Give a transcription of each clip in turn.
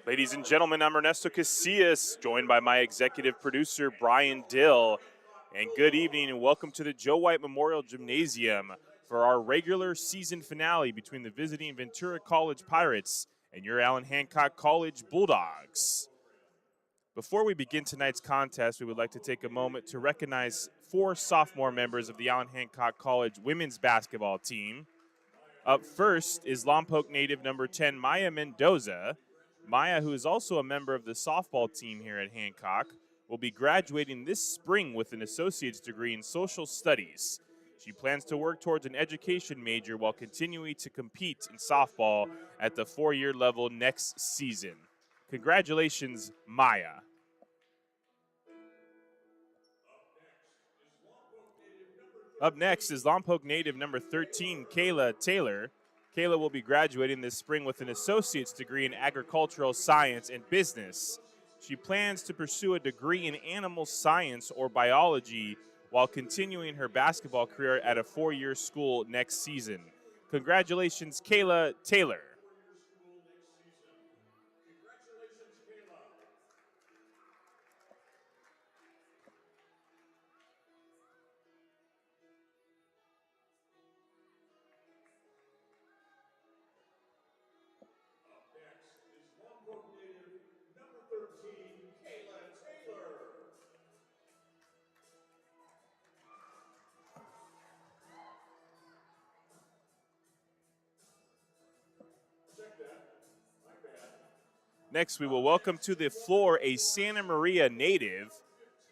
Ladies and gentlemen, I'm Ernesto Casillas, joined by my executive producer, Brian Dill. And good evening and welcome to the Joe White Memorial Gymnasium for our regular season finale between the visiting Ventura College Pirates and your Allen Hancock College Bulldogs. Before we begin tonight's contest, we would like to take a moment to recognize 4 sophomore members of the Allen Hancock College women's basketball team. Up first is Lompoc native number 10, Maya Mendoza. Maya, who is also a member of the softball team here at Hancock, will be graduating this spring with an associate's degree in social studies. She plans to work towards an education major while continuing to compete in softball at the 4-year level next season. Congratulations, Maya. Up next is Lompoc native number 13, Kayla Taylor. Kayla will be graduating this spring with an associate's degree in agricultural science and business. She plans to pursue a degree in animal science or biology while continuing her basketball career at a 4-year school next season. Congratulations, Kayla Taylor. Next, we will welcome to the floor a Santa Maria native,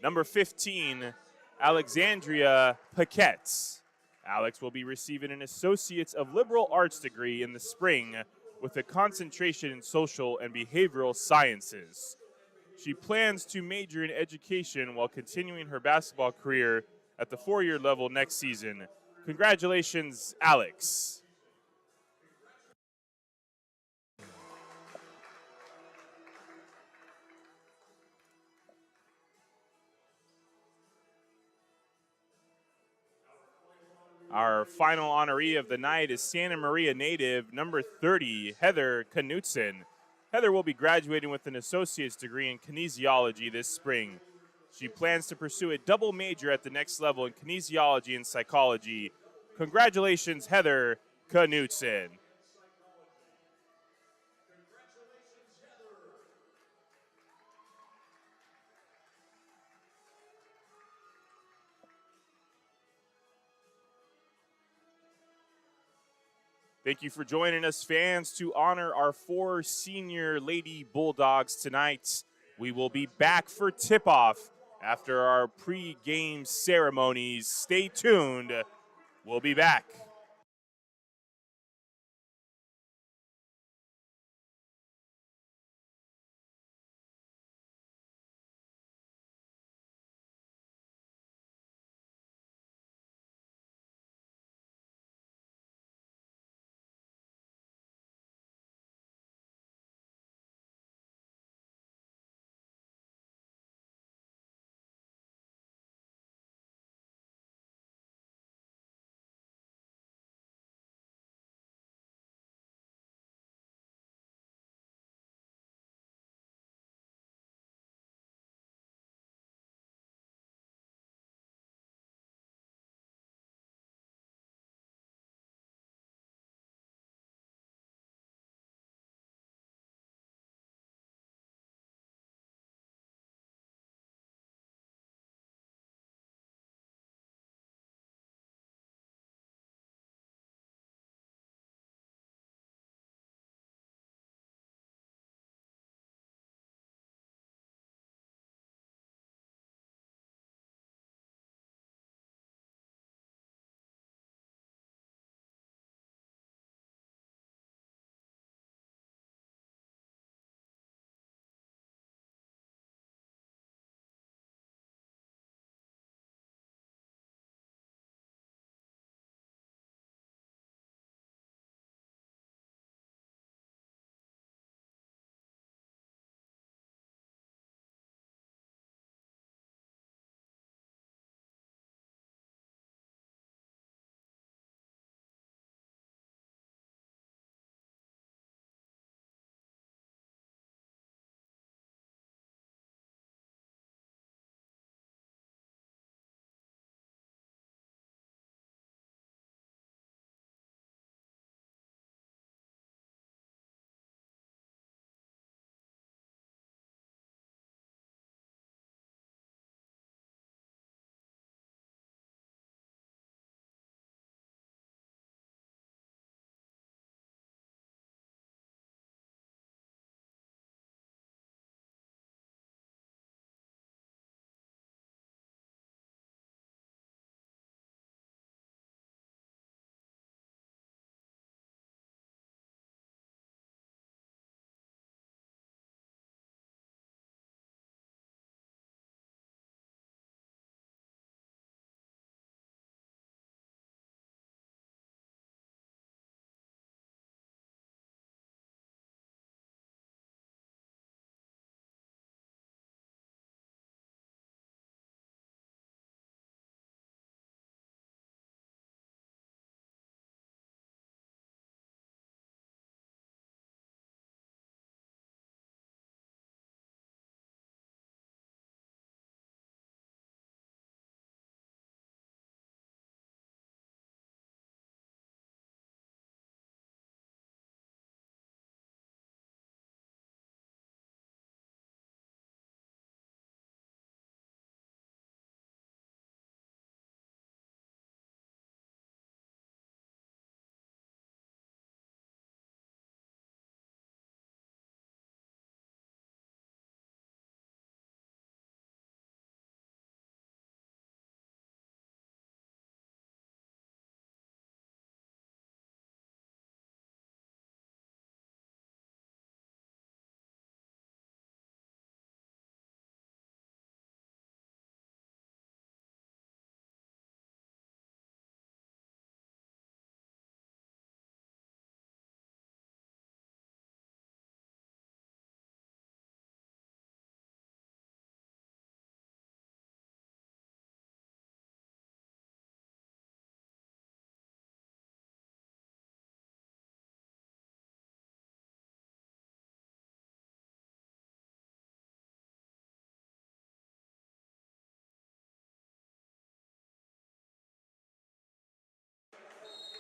number 15, Alexandria Paquette. Alex will be receiving an Associate's of Liberal Arts degree in the spring with a concentration in social and behavioral sciences. She plans to major in education while continuing her basketball career at the 4-year level next season. Congratulations, Alex. Our final honoree of the night is Santa Maria native number 30, Heather Knutson. Heather will be graduating with an associate's degree in kinesiology this spring. She plans to pursue a double major at the next level in kinesiology and psychology. Congratulations, Heather Knutson. Thank you for joining us, fans, to honor our 4 senior Lady Bulldogs tonight. We will be back for tip-off after our pre-game ceremonies. Stay tuned. We'll be back.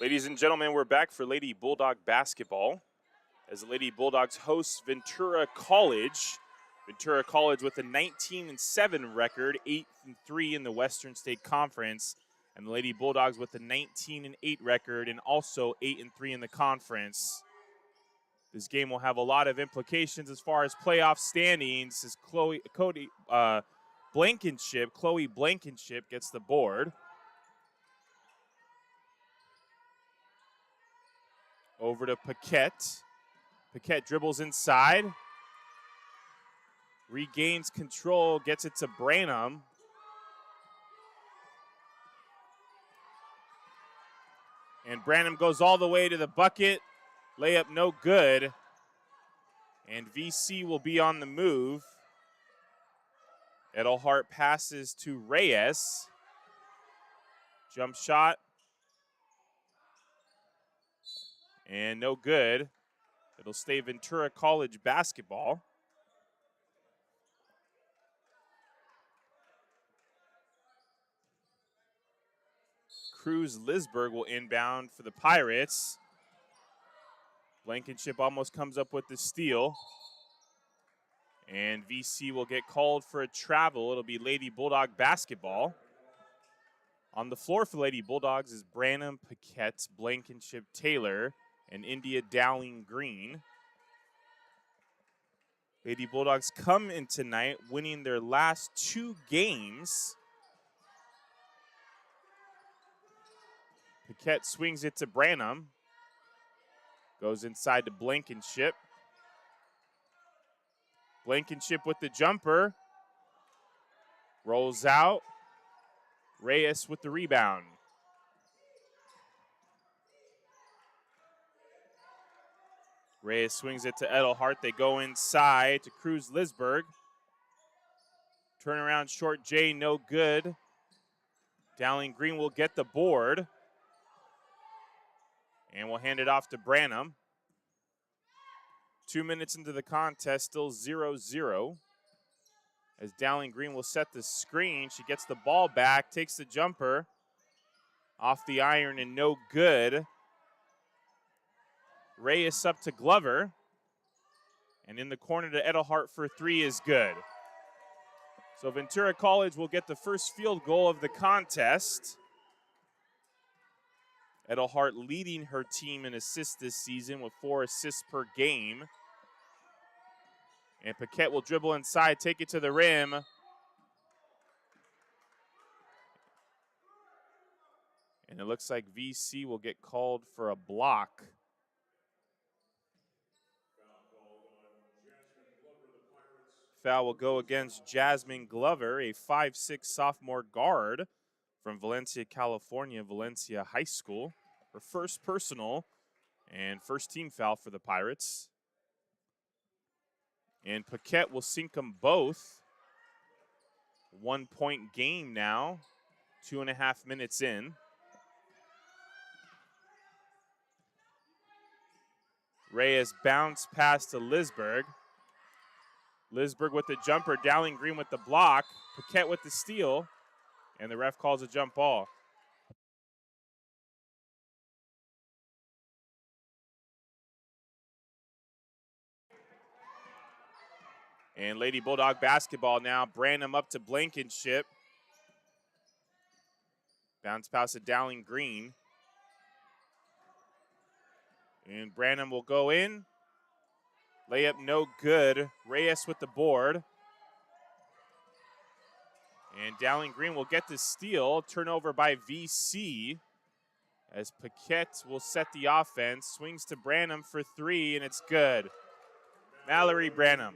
Ladies and gentlemen, we're back for Lady Bulldog basketball as the Lady Bulldogs host Ventura College. Ventura College with a 19-7 record, 8-3 in the Western State Conference, and the Lady Bulldogs with a 19-8 record and also 8-3 in the conference. This game will have a lot of implications as far as playoff standings as Chloe Blankenship gets the board. Over to Paquette. Paquette dribbles inside. Regains control, gets it to Branham. And Branham goes all the way to the bucket. Layup no good. And VC will be on the move. Edelhart passes to Reyes. Jump shot. And no good. It'll stay Ventura College basketball. Cruz Lisberg will inbound for the Pirates. Blankenship almost comes up with the steal. And VC will get called for a travel. It'll be Lady Bulldog basketball. On the floor for Lady Bulldogs is Branham, Paquette, Blankenship, Taylor, and India Dowling Green. Lady Bulldogs come in tonight winning their last 2 games. Paquette swings it to Branham. Goes inside to Blankenship. Blankenship with the jumper. Rolls out. Reyes with the rebound. Reyes swings it to Edelhart. They go inside to Cruz Lisberg. Turnaround short J, no good. Dowling Green will get the board. And we'll hand it off to Branham. 2 minutes into the contest, still 0-0. As Dowling Green will set the screen. She gets the ball back, takes the jumper. Off the iron and no good. Reyes up to Glover. And in the corner to Edelhart for 3 is good. So Ventura College will get the first field goal of the contest. Edelhart leading her team in assists this season with 4 assists per game. And Paquette will dribble inside, take it to the rim. And it looks like VC will get called for a block. Foul will go against Jasmine Glover, a 5'6" sophomore guard from Valencia, California, Valencia High School. Her first personal and first team foul for the Pirates. And Paquette will sink them both. 1 point game now, 2.5 minutes in. Reyes bounce pass to Lisberg. Lisberg with the jumper, Dowling Green with the block, Paquette with the steal, and the ref calls a jump ball. And Lady Bulldog basketball now. Branham up to Blankenship. Bounce pass to Dowling Green. And Branham will go in. Layup no good. Reyes with the board. And Dowling Green will get the steal. Turnover by VC. As Paquette will set the offense. Swings to Branham for 3, and it's good. Mallory Branham.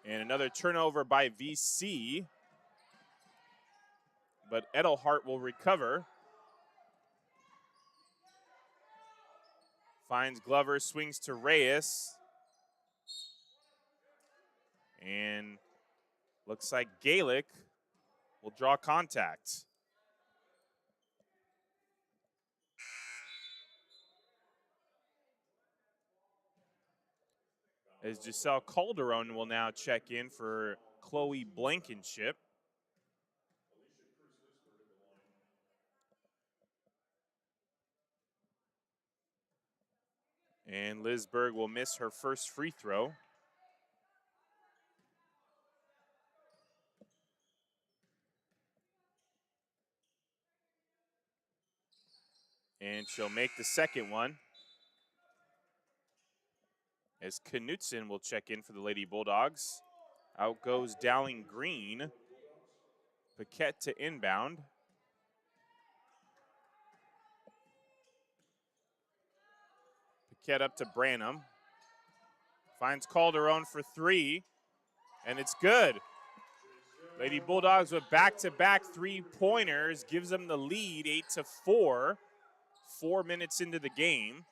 And another turnover by VC. But Edelhart will recover. Finds Glover, swings to Reyes. And looks like Gaelic will draw contact. as Giselle Calderon will now check in for Chloe Blankenship. And Liz Berg will miss her first free throw. And she'll make the second one, as Knutson will check in for the Lady Bulldogs. Out goes Dowling Green. Paquette to inbound. Paquette up to Branham. Finds Calderon for three, and it's good. Lady Bulldogs with back-to-back three-pointers gives them the lead, 8-4. 4 minutes into the game.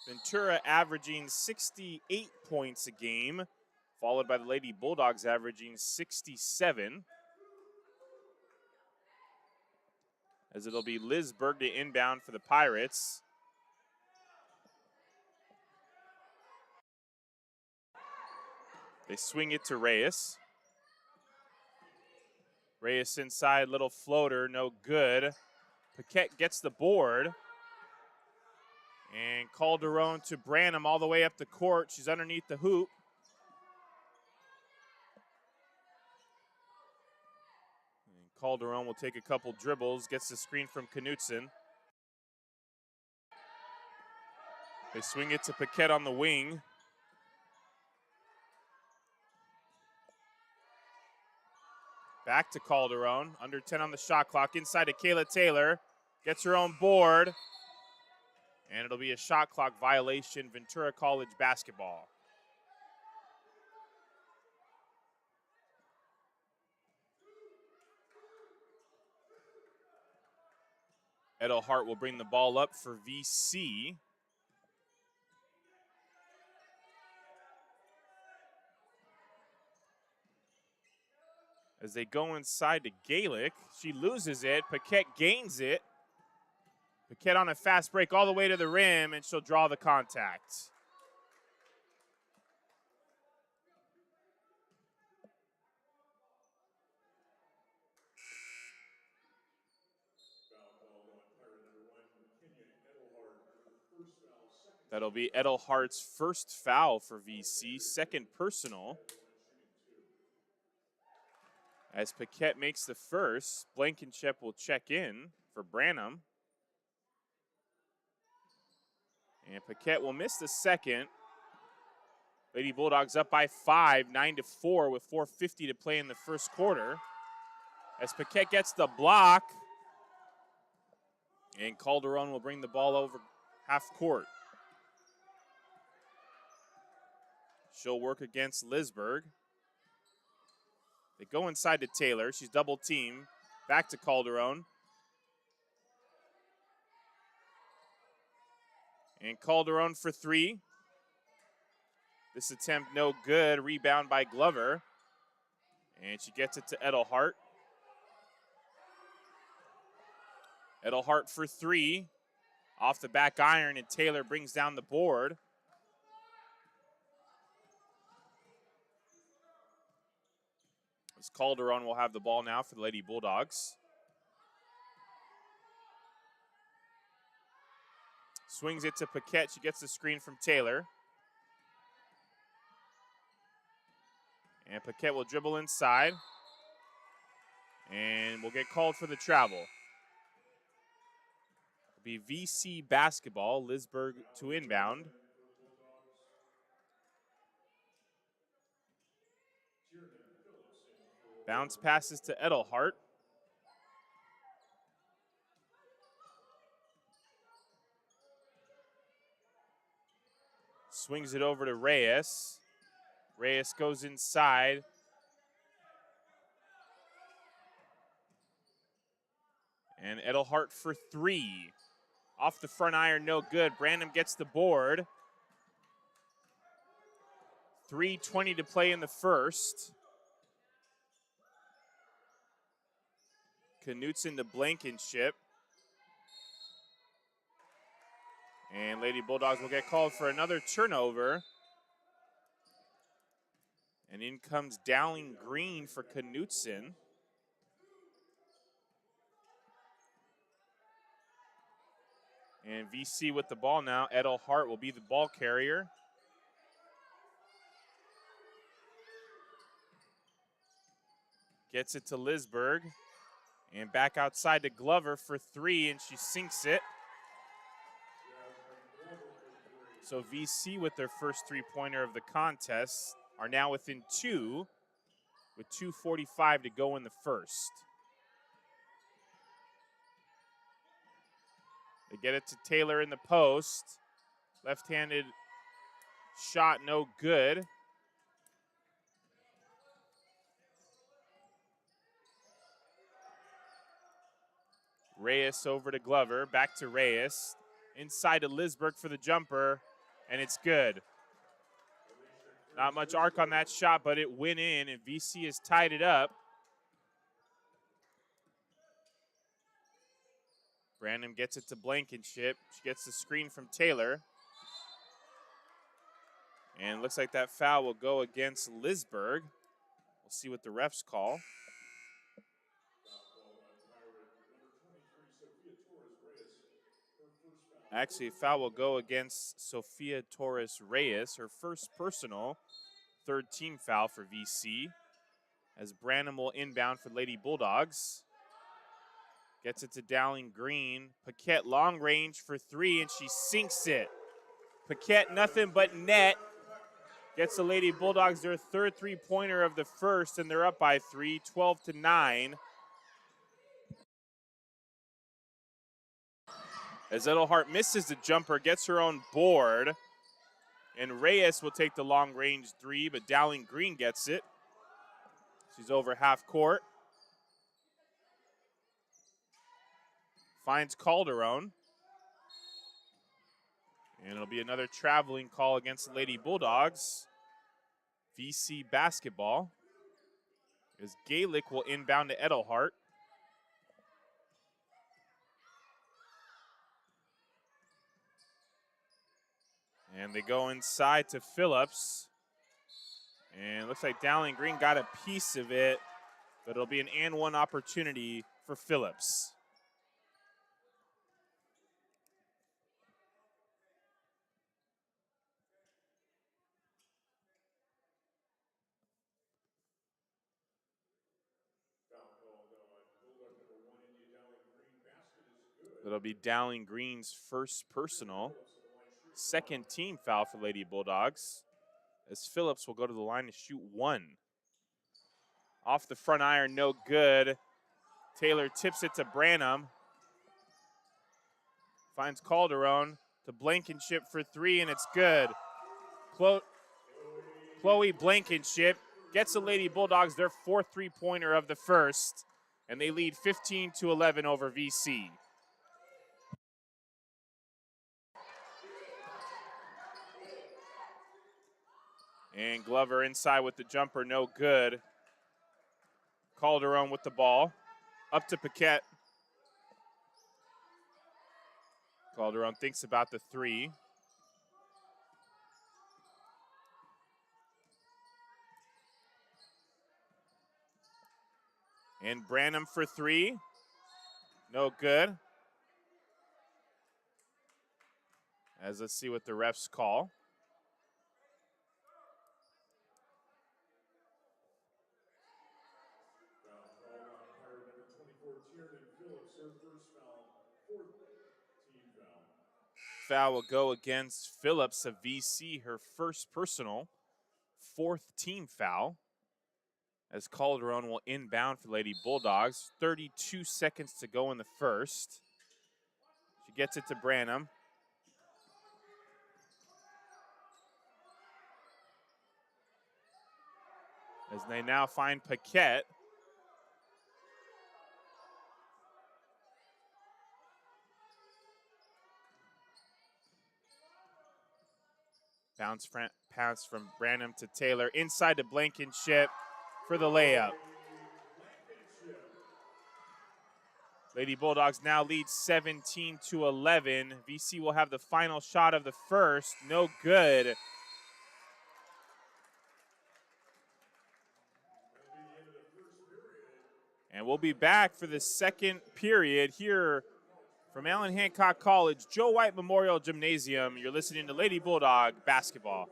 Ventura averaging 68 points a game, followed by the Lady Bulldogs averaging 67. As it'll be Liz Berg to inbound for the Pirates. They swing it to Reyes. Reyes inside, little floater, no good. Paquette gets the board. And Calderon to Branham all the way up the court. She's underneath the hoop. And Calderon will take a couple dribbles, gets the screen from Knutson. They swing it to Paquette on the wing. Back to Calderon, under 10 on the shot clock, inside to Kayla Taylor. Gets her own board. And it'll be a shot clock violation, Ventura College basketball. Edelhart will bring the ball up for VC. As they go inside to Gaelic, she loses it. Paquette gains it. Paquette on a fast break all the way to the rim, and she'll draw the contact. That'll be Edelhart's first foul for VC, second personal. As Paquette makes the first, Blankenship will check in for Branham. And Paquette will miss the second. Lady Bulldogs up by 5, 9-4 with 4:50 to play in the first quarter. As Paquette gets the block, and Calderon will bring the ball over half court. She'll work against Lisberg. They go inside to Taylor. She's double teamed. Back to Calderon. And Calderon for three. This attempt no good. Rebound by Glover. And she gets it to Edelhart. Edelhart for three. Off the back iron, and Taylor brings down the board. As Calderon will have the ball now for the Lady Bulldogs. Swings it to Paquette. She gets the screen from Taylor. And Paquette will dribble inside. And will get called for the travel. It'll be VC basketball. Lisberg to inbound. Bounce passes to Edelhart. Swings it over to Reyes. Reyes goes inside. And Edelhart for three. Off the front iron, no good. Branham gets the board. 3:20 to play in the first. Knutson to Blankenship. And Lady Bulldogs will get called for another turnover. And in comes Dowling Green for Knutson. And VC with the ball now. Edelhart will be the ball carrier. Gets it to Lisberg. And back outside to Glover for 3, and she sinks it. So VC with their first three-pointer of the contest are now within 2 with 2:45 to go in the first. They get it to Taylor in the post. Left-handed shot, no good. Reyes over to Glover, back to Reyes. Inside to Lisberg for the jumper, and it's good. Not much arc on that shot, but it went in, and VC has tied it up. Brandon gets it to Blankenship. She gets the screen from Taylor. And it looks like that foul will go against Lisberg. We'll see what the refs call. Actually, a foul will go against Sofia Torres Reyes, her first personal, third team foul for VC, as Branham will inbound for Lady Bulldogs. Gets it to Dowling Green. Paquette long range for 3, and she sinks it. Paquette nothing but net. Gets the Lady Bulldogs their third three-pointer of the first, and they're up by 3, 12-9. As Edelhart misses the jumper, gets her own board. And Reyes will take the long-range 3, but Dowling Green gets it. She's over half court. Finds Calderon. And it'll be another traveling call against the Lady Bulldogs. VC basketball. As Gaelic will inbound to Edelhart. And they go inside to Phillips. And it looks like Dowling Green got a piece of it, but it'll be an and one opportunity for Phillips. It'll be Dowling Green's first personal. Second team foul for Lady Bulldogs, as Phillips will go to the line to shoot 1. Off the front iron, no good. Taylor tips it to Branham. Finds Calderon to Blankenship for 3, and it's good. Chloe Blankenship gets the Lady Bulldogs their fourth three-pointer of the first, and they lead 15-11 over VC. And Glover inside with the jumper, no good. Calderon with the ball. Up to Paquette. Calderon thinks about the 3. And Branham for 3. No good. As let's see what the refs call. Foul will go against Phillips of VC, her first personal, fourth team foul, as Calderon will inbound for Lady Bulldogs. 32 seconds to go in the first. She gets it to Branham. As they now find Paquette. Bounce pass from Branham to Taylor. Inside to Blankenship for the layup. Lady Bulldogs now lead 17-11. VC will have the final shot of the first. No good. And we'll be back for the second period here from Allen Hancock College, Joe White Memorial Gymnasium. You're listening to Lady Bulldog basketball.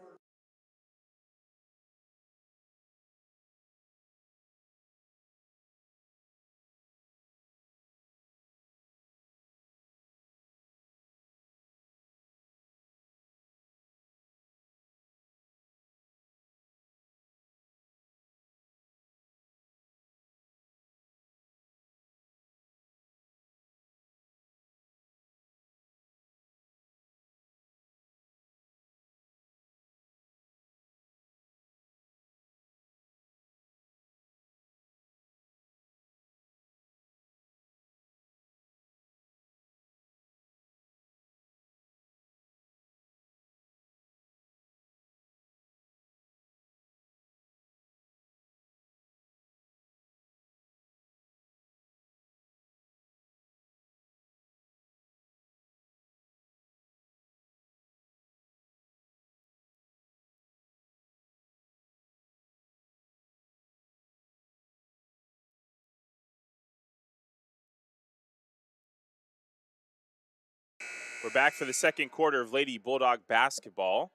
We're back for the second quarter of Lady Bulldog basketball.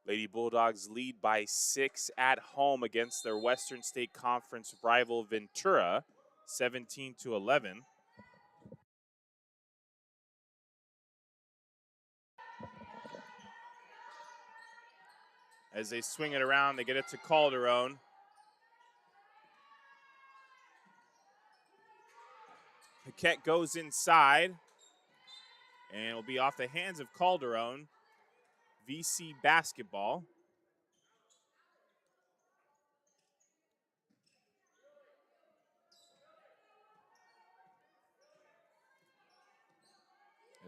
Lady Bulldogs lead by 6 at home against their Western State Conference rival Ventura, 17-11. As they swing it around, they get it to Calderon. Paquette goes inside and will be off the hands of Calderon. VC basketball.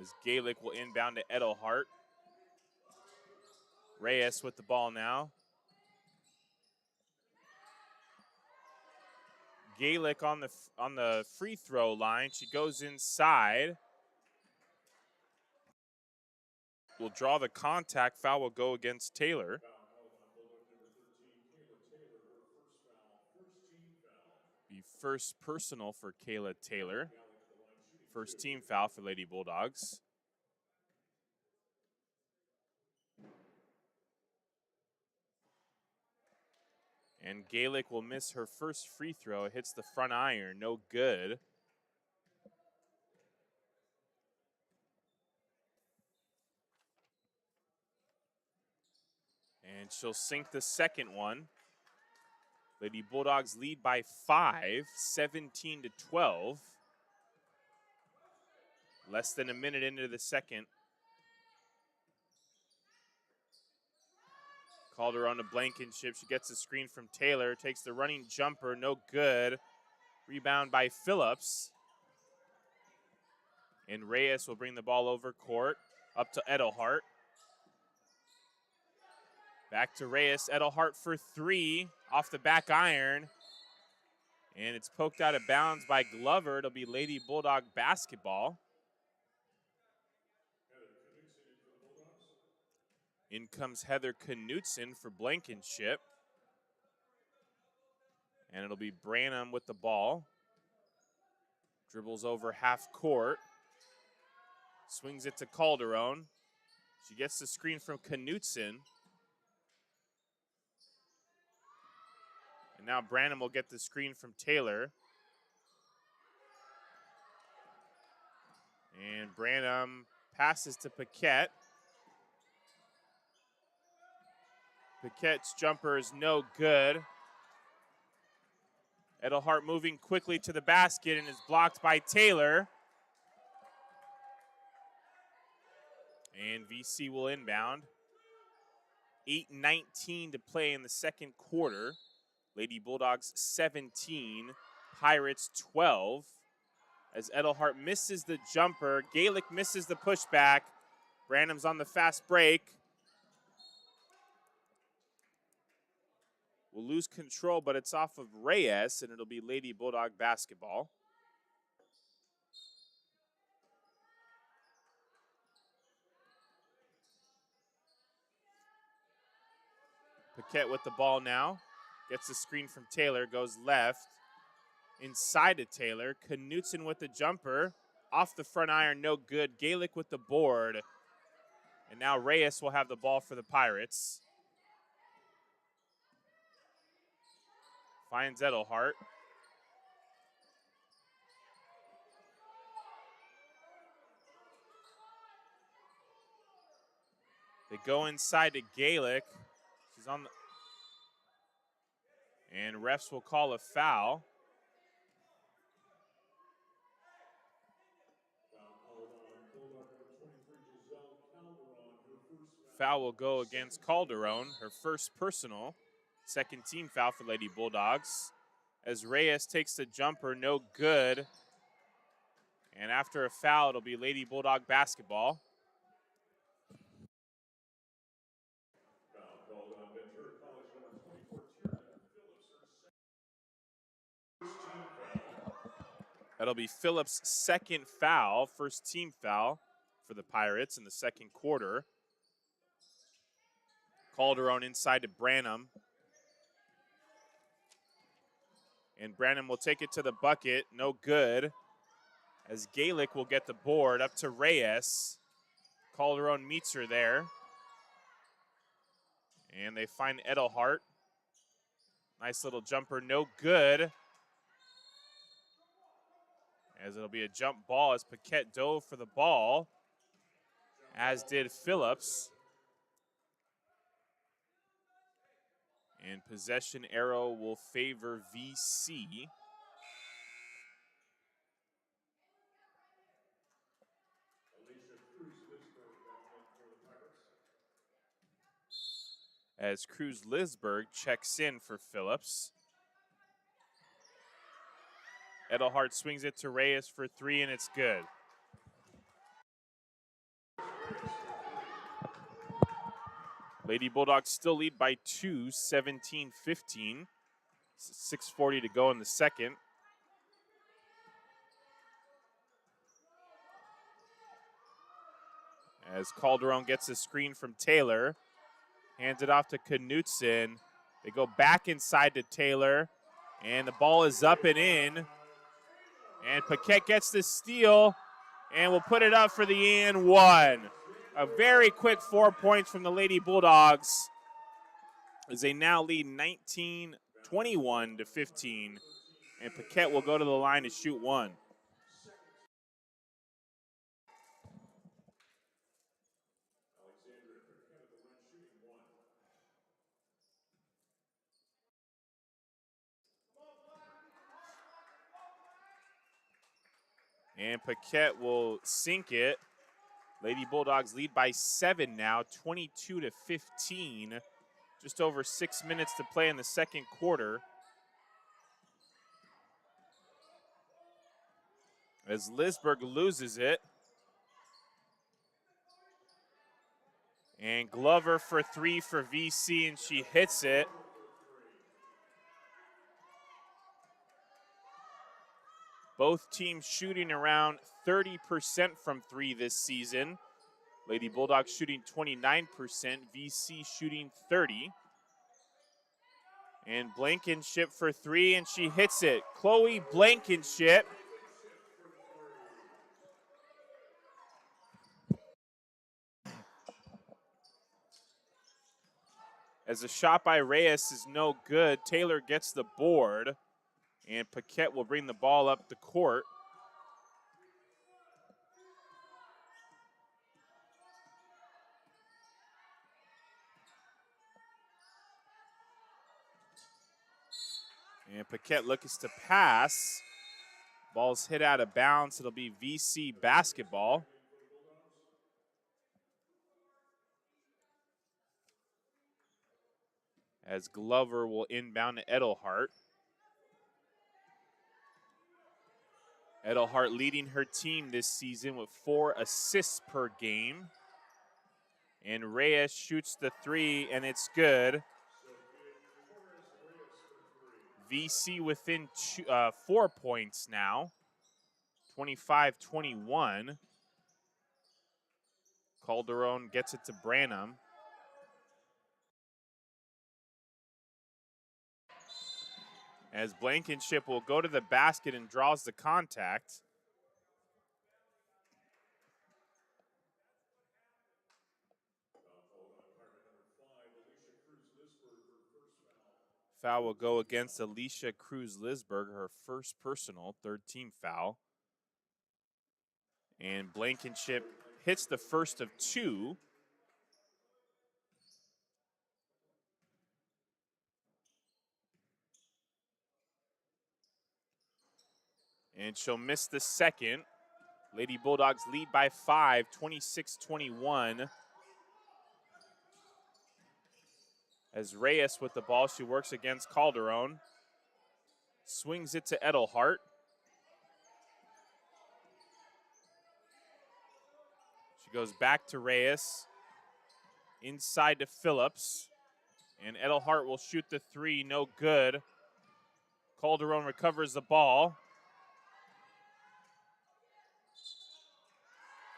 As Gaelic will inbound to Edelhart. Reyes with the ball now. Gaelic on the free throw line. She goes inside. Will draw the contact. Foul will go against Taylor. The first personal for Kayla Taylor. First team foul for Lady Bulldogs. And Gaelic will miss her first free throw. It hits the front iron, no good. And she'll sink the second one. Lady Bulldogs lead by 5, 17-12. Less than a minute into the second. Calderon to Blankenship. She gets the screen from Taylor. Takes the running jumper. No good. Rebound by Phillips. And Reyes will bring the ball over court. Up to Edelhart. Back to Reyes. Edelhart for 3. Off the back iron. And it's poked out of bounds by Glover. It'll be Lady Bulldog basketball. In comes Heather Knutson for Blankenship. And it'll be Branham with the ball. Dribbles over half court. Swings it to Calderon. She gets the screen from Knutson. And now Branham will get the screen from Taylor. And Branham passes to Paquette. Paquette's jumper is no good. Edelhart moving quickly to the basket and is blocked by Taylor. And VC will inbound. 8:19 to play in the second quarter. Lady Bulldogs 17, Pirates 12. As Edelhart misses the jumper, Gaelic misses the pushback. Branham's on the fast break. Will lose control, but it's off of Reyes, and it'll be Lady Bulldog basketball. Paquette with the ball now. Gets the screen from Taylor, goes left. Inside to Taylor. Knutson with the jumper. Off the front iron, no good. Galick with the board. And now Reyes will have the ball for the Pirates. Finds Edelhart. They go inside to Galick. She's on the... And refs will call a foul. Foul will go against Calderon, her first personal. Second team foul for Lady Bulldogs. As Reyes takes the jumper, no good. And after a foul, it'll be Lady Bulldog basketball. That'll be Phillips' second foul, first team foul for the Pirates in the second quarter. Calderon inside to Branham. And Branham will take it to the bucket, no good. As Galick will get the board up to Reyes. Calderon meets her there. And they find Edelhart. Nice little jumper, no good. As it'll be a jump ball as Paquette dove for the ball, as did Phillips. And possession arrow will favor VC. As Cruz Lisberg checks in for Phillips. Edelhart swings it to Reyes for three, and it's good. Lady Bulldogs still lead by 2, 17-15. 6:40 to go in the second. As Calderon gets a screen from Taylor. Hands it off to Knutson. They go back inside to Taylor. And the ball is up and in. And Paquette gets the steal. And will put it up for the and one. A very quick 4 points from the Lady Bulldogs. As they now lead 21-15. And Paquette will go to the line to shoot one. And Paquette will sink it. Lady Bulldogs lead by 7 now, 22-15. Just over 6 minutes to play in the second quarter. As Lisberg loses it. And Glover for three for VC, and she hits it. Both teams shooting around 30% from three this season. Lady Bulldogs shooting 29%, VC shooting 30%. And Blankenship for three, and she hits it. Chloe Blankenship. As a shot by Reyes is no good, Taylor gets the board, and Paquette will bring the ball up the court. And Paquette looks to pass. Ball's hit out of bounds. It'll be VC basketball. As Glover will inbound to Edelhart. Edelhart leading her team this season with 4 assists per game. And Reyes shoots the three, and it's good. VC within 4 points now, 25-21. Calderon gets it to Branham. as Blankenship will go to the basket and draws the contact. Foul will go against Alicia Cruz-Lisberg, her first personal, third team foul. And Blankenship hits the first of two. And she'll miss the second. Lady Bulldogs lead by 5, 26-21. As Reyes with the ball, she works against Calderon. Swings it to Edelhart. She goes back to Reyes. Inside to Phillips. And Edelhart will shoot the three, no good. Calderon recovers the ball.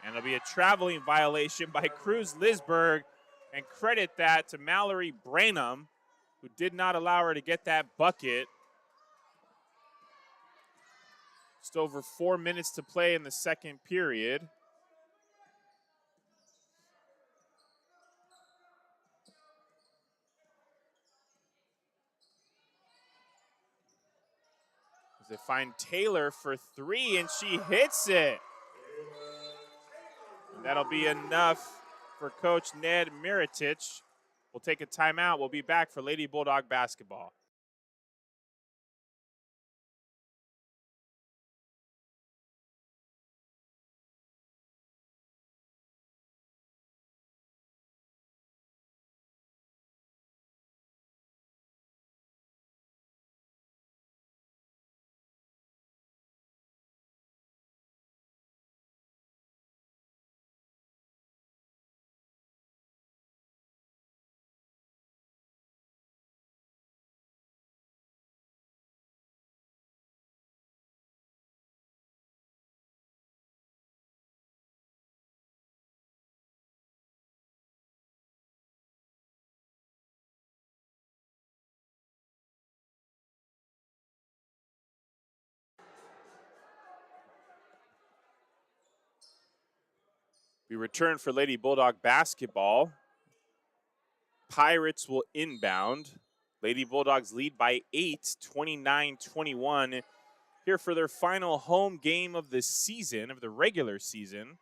And it'll be a traveling violation by Cruz-Lisberg. And credit that to Mallory Branham, who did not allow her to get that bucket. Just over 4 minutes to play in the second period. As they find Taylor for three, and she hits it. And that'll be enough for Coach Ned Miritich. We'll take a timeout. We'll be back for Lady Bulldog basketball. We return for Lady Bulldog basketball. Pirates will inbound. Lady Bulldogs lead by 8, 29-21. Here for their final home game of the season, of the regular season.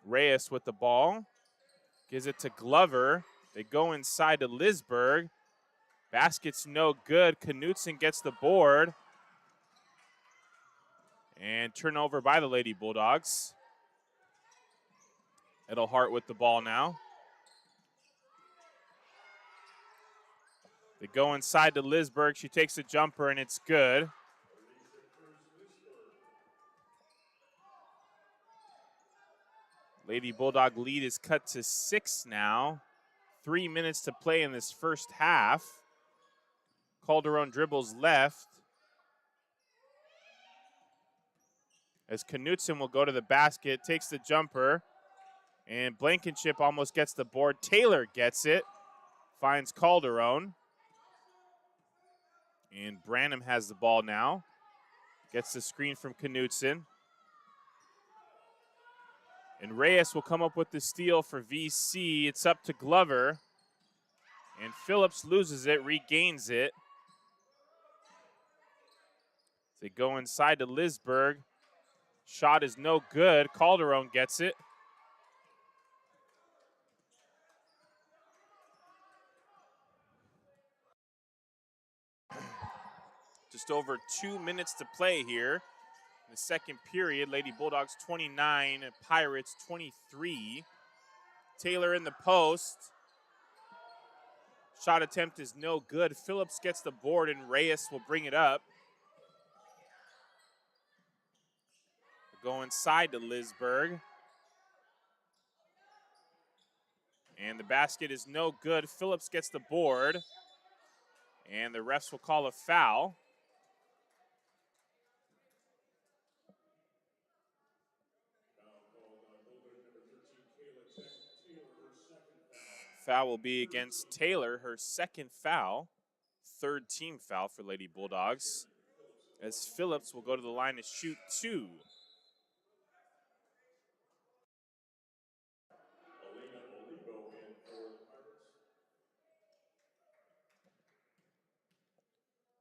Reyes with the ball. Gives it to Glover. They go inside to Lisberg. Basket's no good. Knutson gets the board. And turnover by the Lady Bulldogs. Edelhart with the ball now. They go inside to Lisberg. She takes a jumper, and it's good. Lady Bulldog lead is cut to 6 now. 3 minutes to play in this first half. Calderon dribbles left. As Knutson will go to the basket, takes the jumper, and Blankenship almost gets the board. Taylor gets it, finds Calderon. And Branham has the ball now. Gets the screen from Knutson. And Reyes will come up with the steal for VC. It's up to Glover. And Phillips loses it, regains it. They go inside to Lisberg. Shot is no good. Calderon gets it. Just over 2 minutes to play here. In the second period, Lady Bulldogs 29, Pirates 23. Taylor in the post. Shot attempt is no good. Phillips gets the board, and Reyes will bring it up. Go inside to Lisberg. And the basket is no good. Phillips gets the board. And the refs will call a foul. foul will be against Taylor, her second foul, third team foul for Lady Bulldogs, as Phillips will go to the line to shoot 2.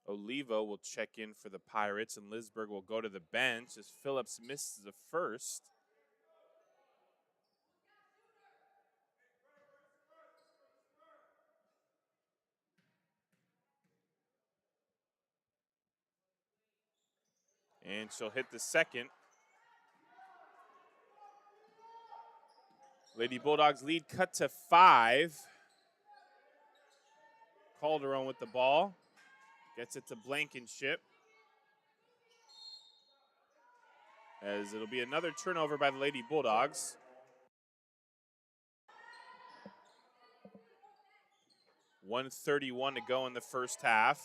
Olivo will check in for the Pirates, and Lisberg will go to the bench as Phillips misses the first. And she'll hit the second. Lady Bulldogs lead cut to 5. Calderon with the ball. Gets it to Blankenship. As it'll be another turnover by the Lady Bulldogs. .131 to go in the first half.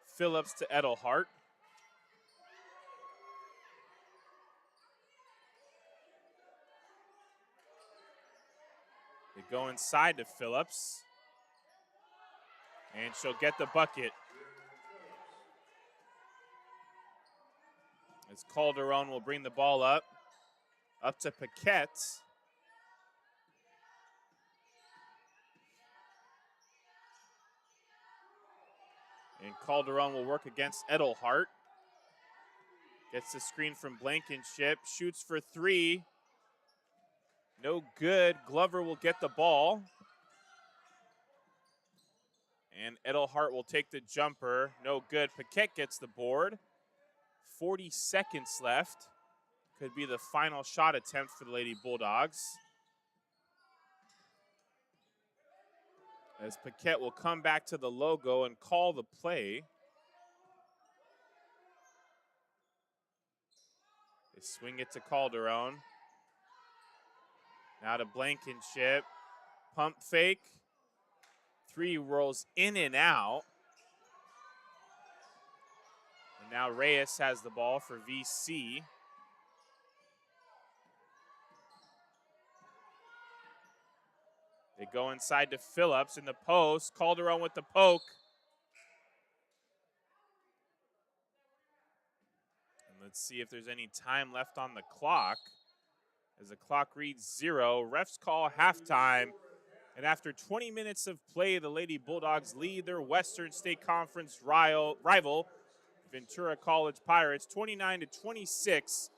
Phillips to Edelhart. They go inside to Phillips. And she'll get the bucket. As Calderon will bring the ball up to Paquette. And Calderon will work against Edelhart. Gets the screen from Blankenship, shoots for 3. No good. Glover will get the ball. And Edelhart will take the jumper. No good. Paquette gets the board. 40 seconds left. Could be the final shot attempt for the Lady Bulldogs. As Paquette will come back to the logo and call the play. They swing it to Calderon. Now to Blankenship. Pump fake. 3 rolls in and out. And now Reyes has the ball for VC. They go inside to Phillips in the post. Calderon with the poke. And let's see if there's any time left on the clock. As the clock reads 0, refs call halftime. And after 20 minutes of play, the Lady Bulldogs lead their Western State Conference rival, Ventura College Pirates, 29-26.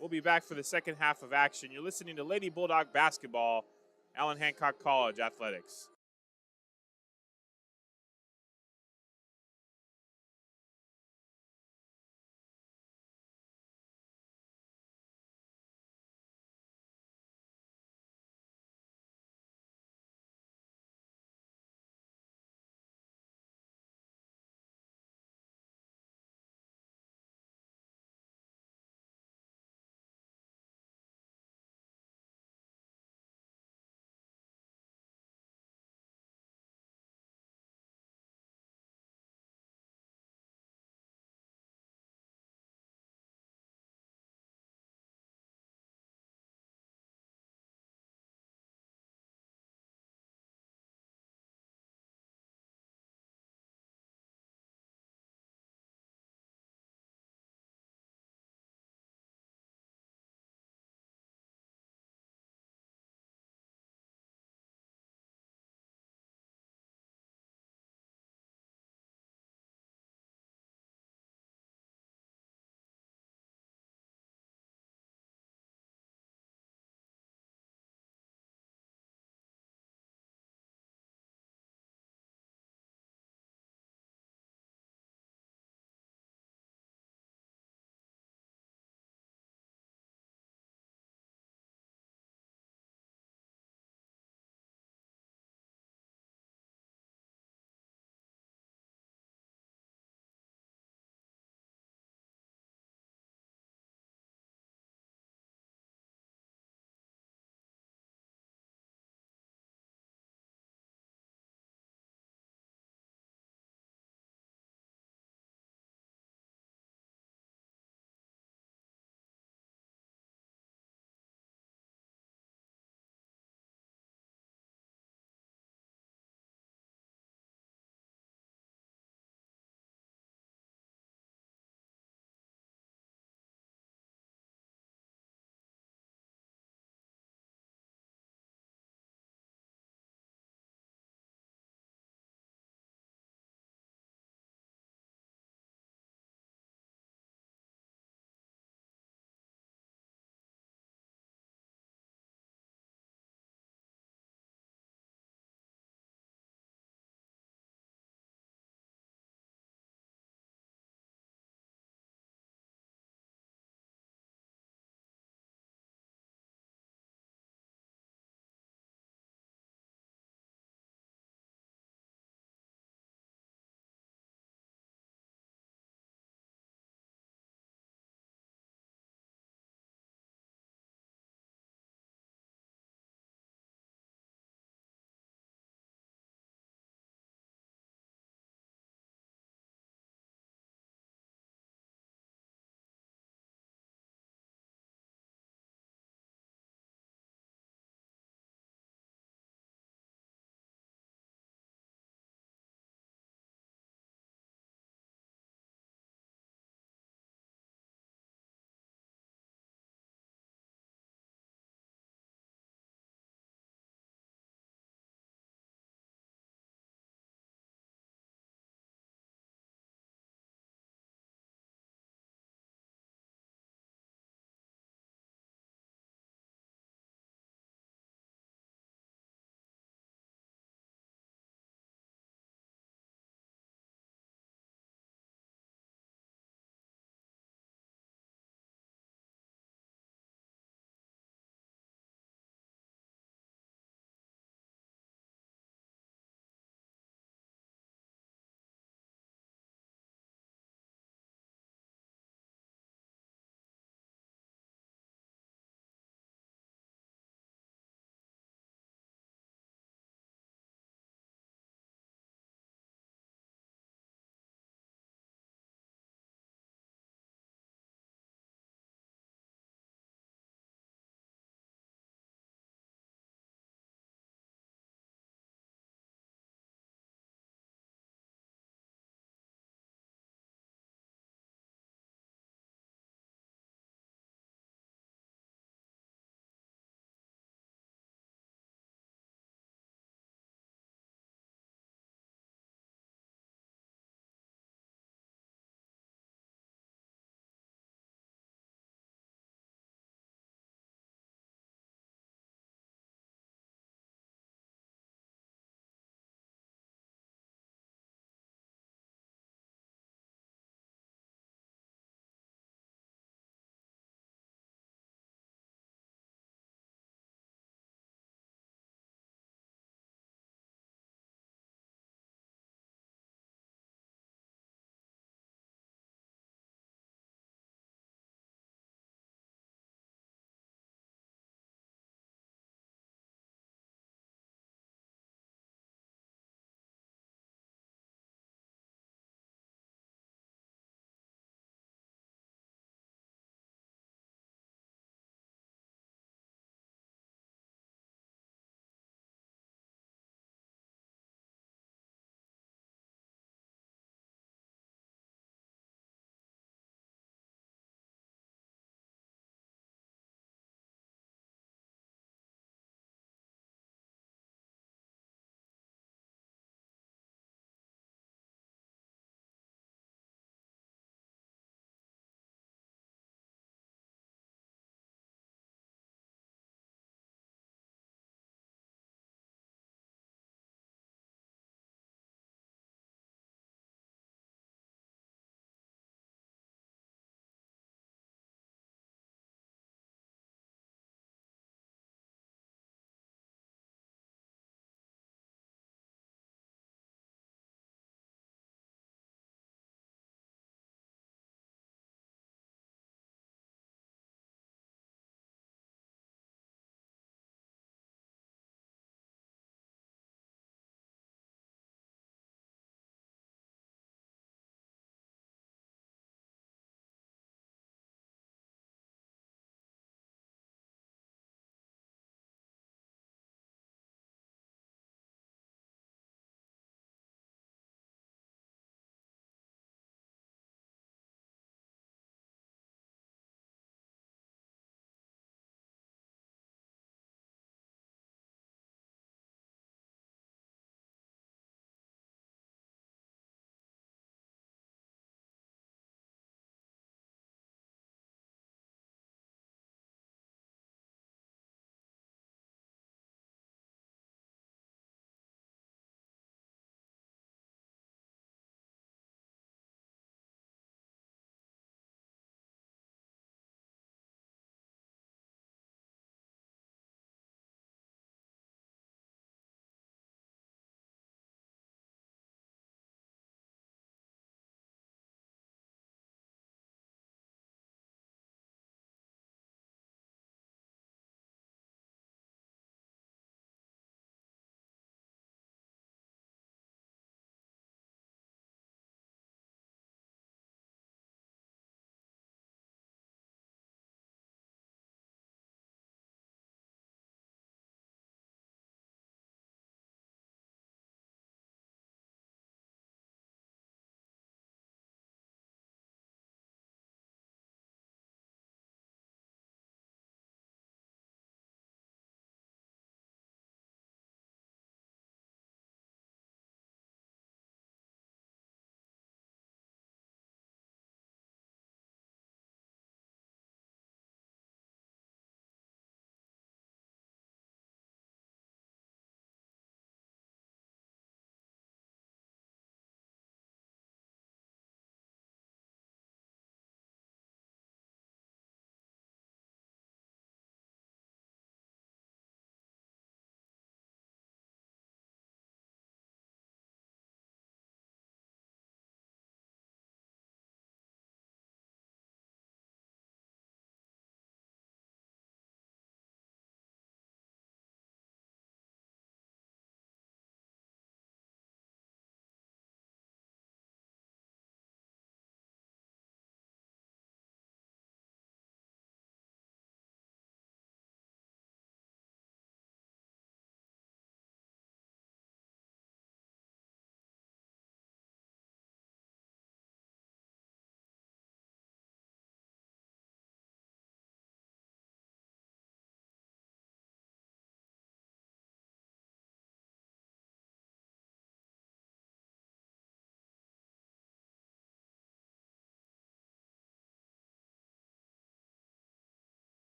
We'll be back for the second half of action. You're listening to Lady Bulldog Basketball, Allen Hancock College Athletics.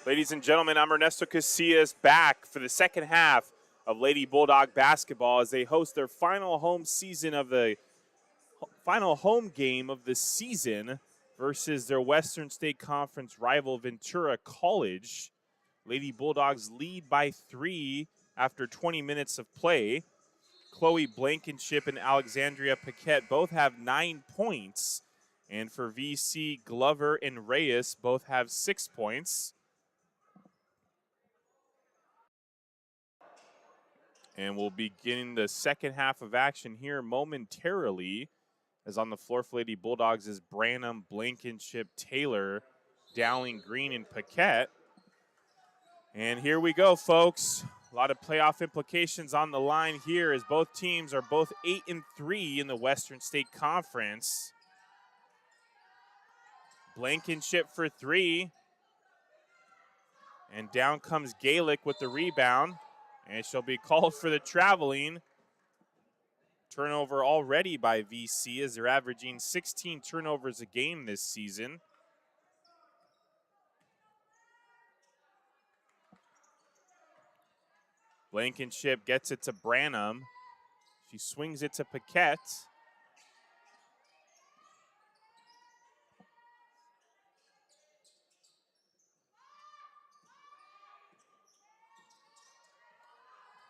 Ladies and gentlemen, I'm Ernesto Casillas back for the second half of Lady Bulldog basketball as they host their final home game of the season versus their Western State Conference rival Ventura College. Lady Bulldogs lead by 3 after 20 minutes of play. Chloe Blankenship and Alexandria Paquette both have 9 points. And for VC, Glover and Reyes both have 6 points. And we'll begin the second half of action here momentarily, as on the floor for Lady Bulldogs is Branham, Blankenship, Taylor, Dowling, Green, and Paquette. And here we go, folks. A lot of playoff implications on the line here as both teams are both 8-3 in the Western State Conference. Blankenship for 3. And down comes Gaelic with the rebound. And she'll be called for the traveling. Turnover already by VC as they're averaging 16 turnovers a game this season. Blankenship gets it to Branham. She swings it to Paquette.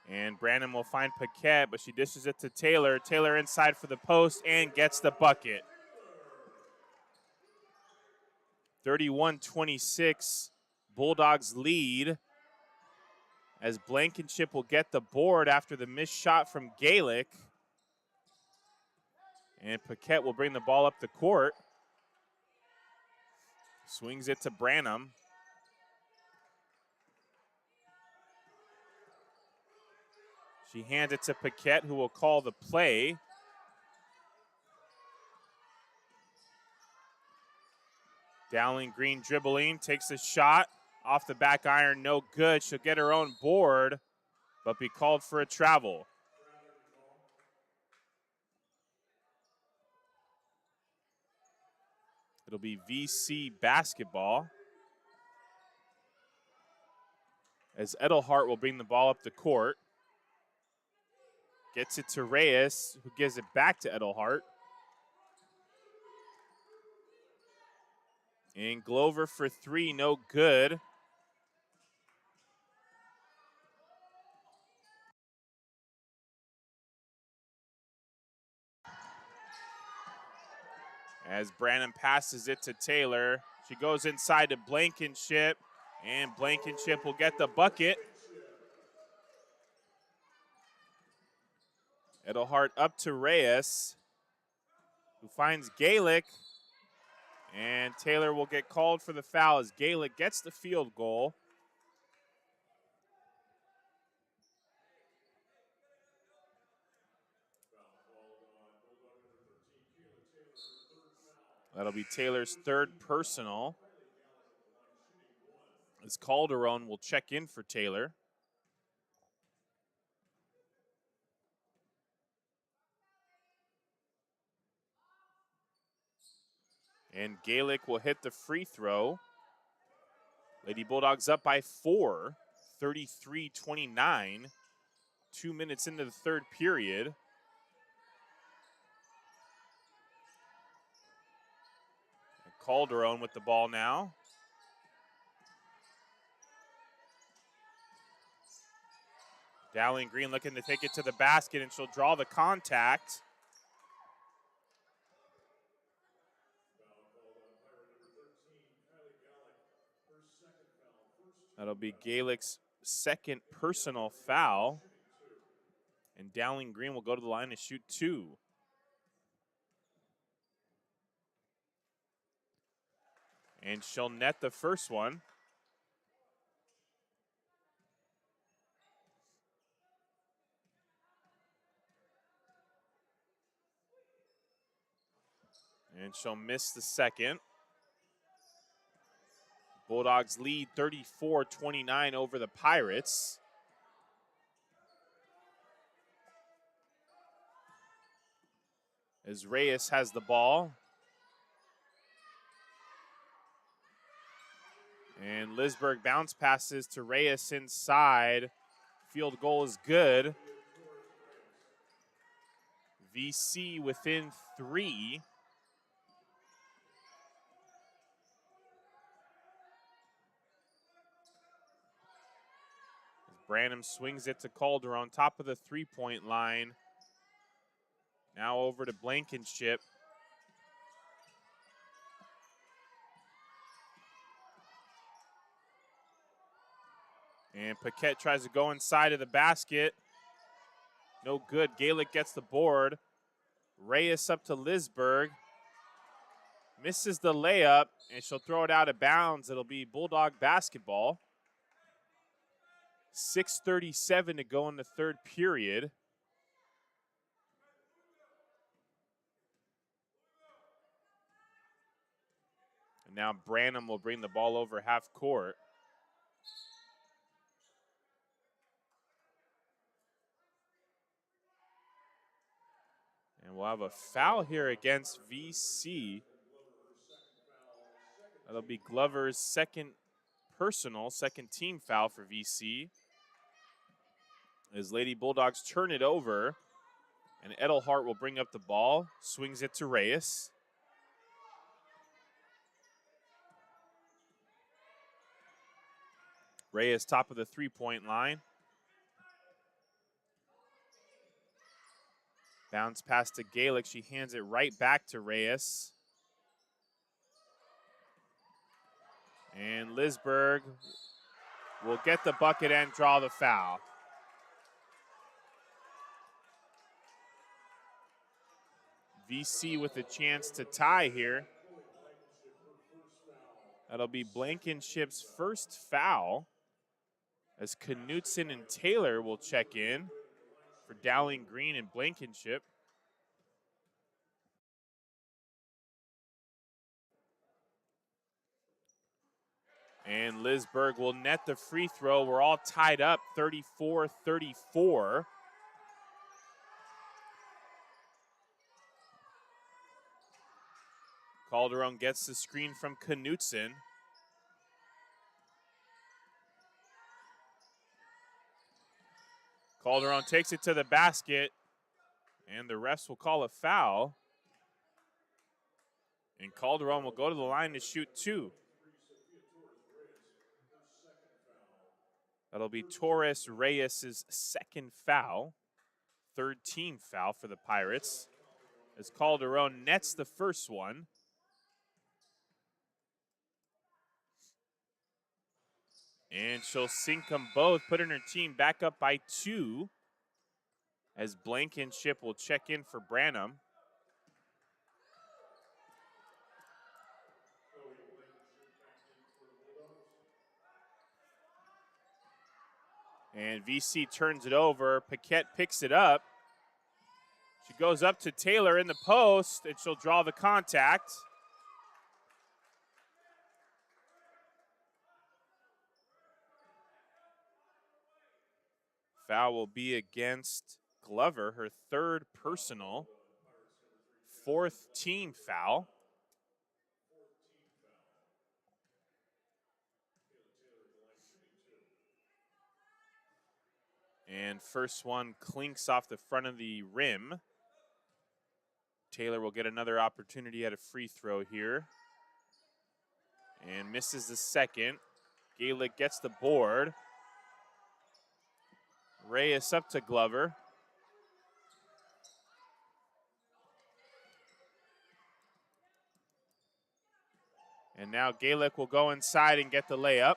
And Branham will find Paquette, but she dishes it to Taylor. Taylor inside for the post and gets the bucket. 31-26, Bulldogs lead as Blankenship will get the board after the missed shot from Gaelic. And Paquette will bring the ball up the court. Swings it to Branham. She hands it to Paquette, who will call the play. Dowling Green dribbling, takes a shot. Off the back iron, no good. She'll get her own board, but be called for a travel. It'll be VC basketball, as Edelhart will bring the ball up the court. Gets it to Reyes, who gives it back to Edelhart. And Glover for 3, no good. As Branham passes it to Taylor, she goes inside to Blankenship, and Blankenship will get the bucket. Edelhart up to Reyes, who finds Gaelic, and Taylor will get called for the foul as Gaelic gets the field goal. That'll be Taylor's third personal, as Calderon will check in for Taylor. And Gaelic will hit the free throw. Lady Bulldogs up by 4, 33-29. 2 minutes into the third period. And Calderon with the ball now. Dowling Green looking to take it to the basket, and she'll draw the contact. That'll be Gaelic's second personal foul. And Dowling Green will go to the line to shoot 2. And she'll net the first one. And she'll miss the second. Bulldogs lead 34-29 over the Pirates. As Reyes has the ball. And Lisberg bounce passes to Reyes inside. Field goal is good. VC within 3. Branham swings it to Calder on top of the three-point line. Now over to Blankenship. And Paquette tries to go inside of the basket. No good. Gaelic gets the board. Reyes up to Lisberg. Misses the layup, and she'll throw it out of bounds. It'll be Bulldog basketball. 6:37 to go in the third period. And now Branham will bring the ball over half court. And we'll have a foul here against VC. That'll be Glover's second team foul for VC. As Lady Bulldogs turn it over, and Edelhart will bring up the ball, swings it to Reyes. Reyes top of the three-point line. Bounce pass to Gaelic. She hands it right back to Reyes. And Lisberg will get the bucket and draw the foul. VC with a chance to tie here. That'll be Blankenship's first foul, as Knutson and Taylor will check in for Dowling Green and Blankenship. And Lisberg will net the free throw. We're all tied up, 34-34. Calderon gets the screen from Knutson. Calderon takes it to the basket, and the refs will call a foul. And Calderon will go to the line to shoot 2. That'll be Torres Reyes' second foul, third team foul for the Pirates, as Calderon nets the first one. And she'll sink them both, putting her team back up by 2, as Blankenship will check in for Branham. And VC turns it over. Paquette picks it up. She goes up to Taylor in the post, and she'll draw the contact. Foul will be against Glover, her third personal, fourth team foul. And first one clinks off the front of the rim. Taylor will get another opportunity at a free throw here. And misses the second. Gaelic gets the board. Reyes up to Glover. And now Gaelic will go inside and get the layup.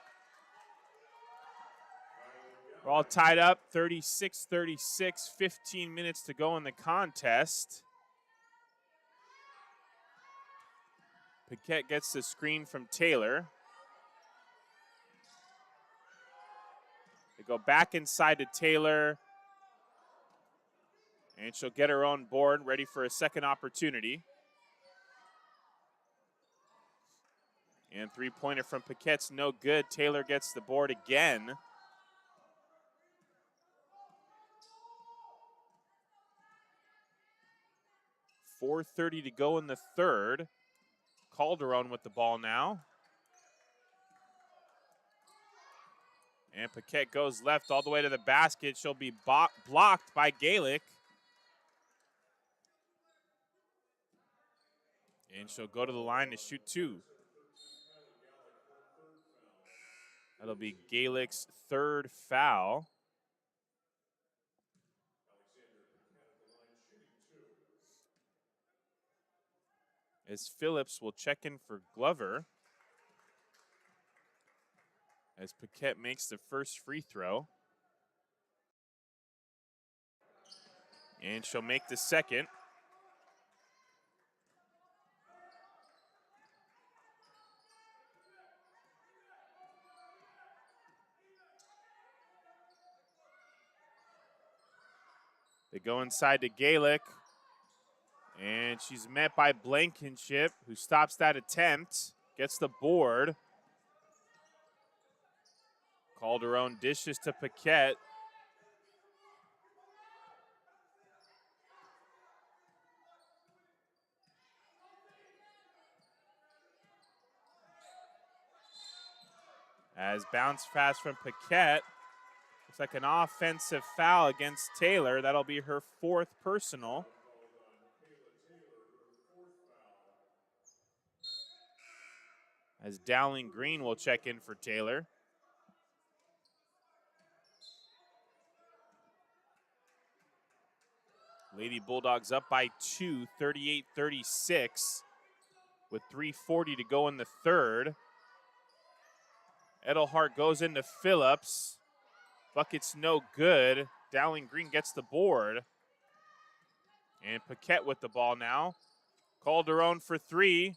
We're all tied up, 36-36, 15 minutes to go in the contest. Paquette gets the screen from Taylor. They go back inside to Taylor. And she'll get her own board, ready for a second opportunity. And three-pointer from Paquette's no good. Taylor gets the board again. .4:30 to go in the third. Calderon with the ball now. And Paquette goes left all the way to the basket. She'll be blocked by Gaelic. And she'll go to the line to shoot 2. That'll be Gaelic's 3rd foul. As Phillips will check in for Glover. As Paquette makes the first free throw. And she'll make the second. They go inside to Gaelic. And she's met by Blankenship, who stops that attempt, gets the board. Calderon dishes to Paquette. As bounce pass from Paquette. Looks like an offensive foul against Taylor. That'll be her 4th personal. As Dowling Green will check in for Taylor. Lady Bulldogs up by 2, 38-36, with 3:40 to go in the third. Edelhart goes into Phillips. Bucket's no good. Dowling Green gets the board. And Paquette with the ball now. Calderon for 3.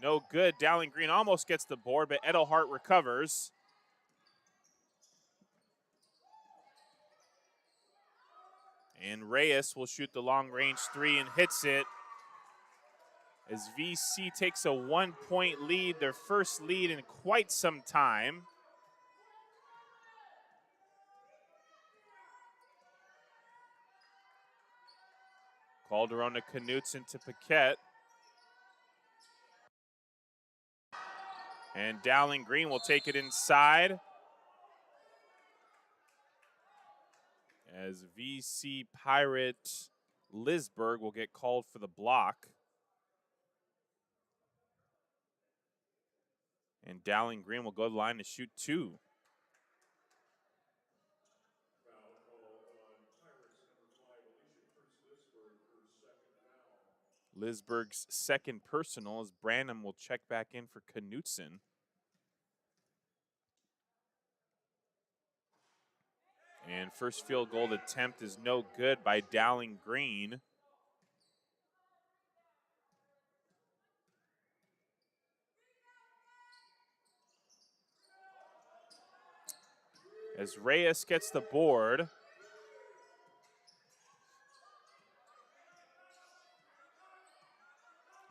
No good. Dowling Green almost gets the board, but Edelhart recovers. And Reyes will shoot the long-range 3 and hits it. As VC takes a 1-point lead, their first lead in quite some time. Calderon to Knutson to Paquette. And Dowling Green will take it inside. As VC Pirate Lisberg will get called for the block. And Dowling Green will go to the line to shoot 2. Lisberg's 2nd personal as Branham will check back in for Knutson. And first field goal attempt is no good by Dowling Green. As Reyes gets the board.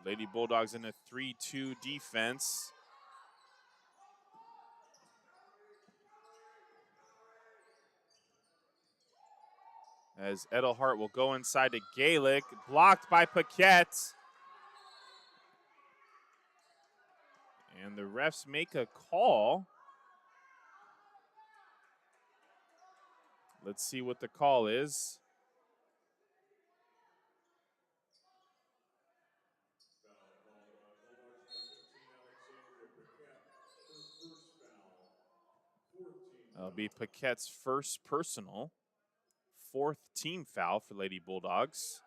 Lady Bulldogs in a 3-2 defense. As Edelhart will go inside to Gaelic, blocked by Paquette. And the refs make a call. Let's see what the call is. That'll be Paquette's first personal. 4th team foul for Lady Bulldogs.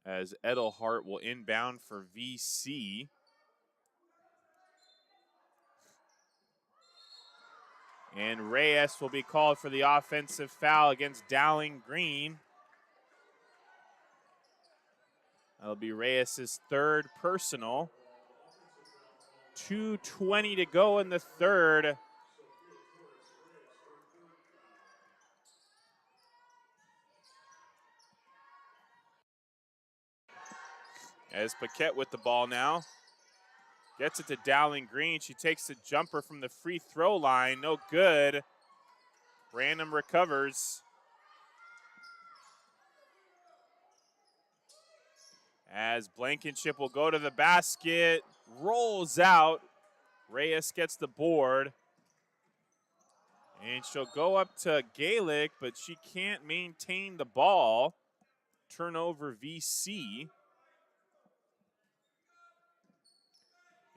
As Edelhart will inbound for VC. And Reyes will be called for the offensive foul against Dowling Green. That'll be Reyes' 3rd personal. 2:20 to go in the third. As Paquette with the ball now. Gets it to Dowling Green. She takes the jumper from the free throw line. No good. Branham recovers. As Blankenship will go to the basket, rolls out. Reyes gets the board. And she'll go up to Gaelic, but she can't maintain the ball. Turnover VC.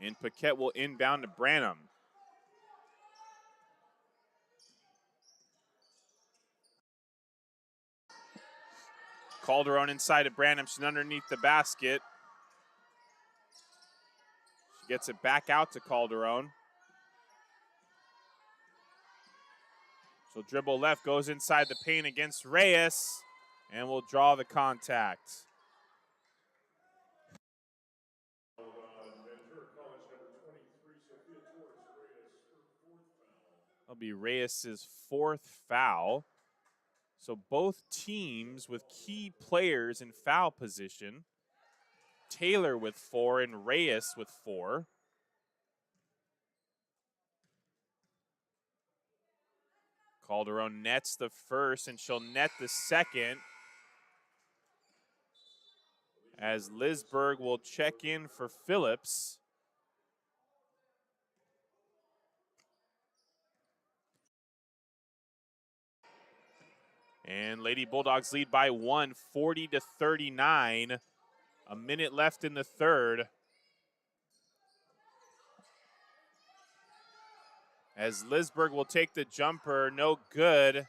And Paquette will inbound to Branham. Calderon inside of Branham. She's underneath the basket. She gets it back out to Calderon. She'll dribble left, goes inside the paint against Reyes, and will draw the contact. That'll be Reyes' fourth foul. So both teams with key players in foul position. Taylor with 4 and Reyes with 4. Calderon nets the first, and she'll net the second. As Lisberg will check in for Phillips. And Lady Bulldogs lead by 1, 40-39. A minute left in the third. As Lisberg will take the jumper, no good.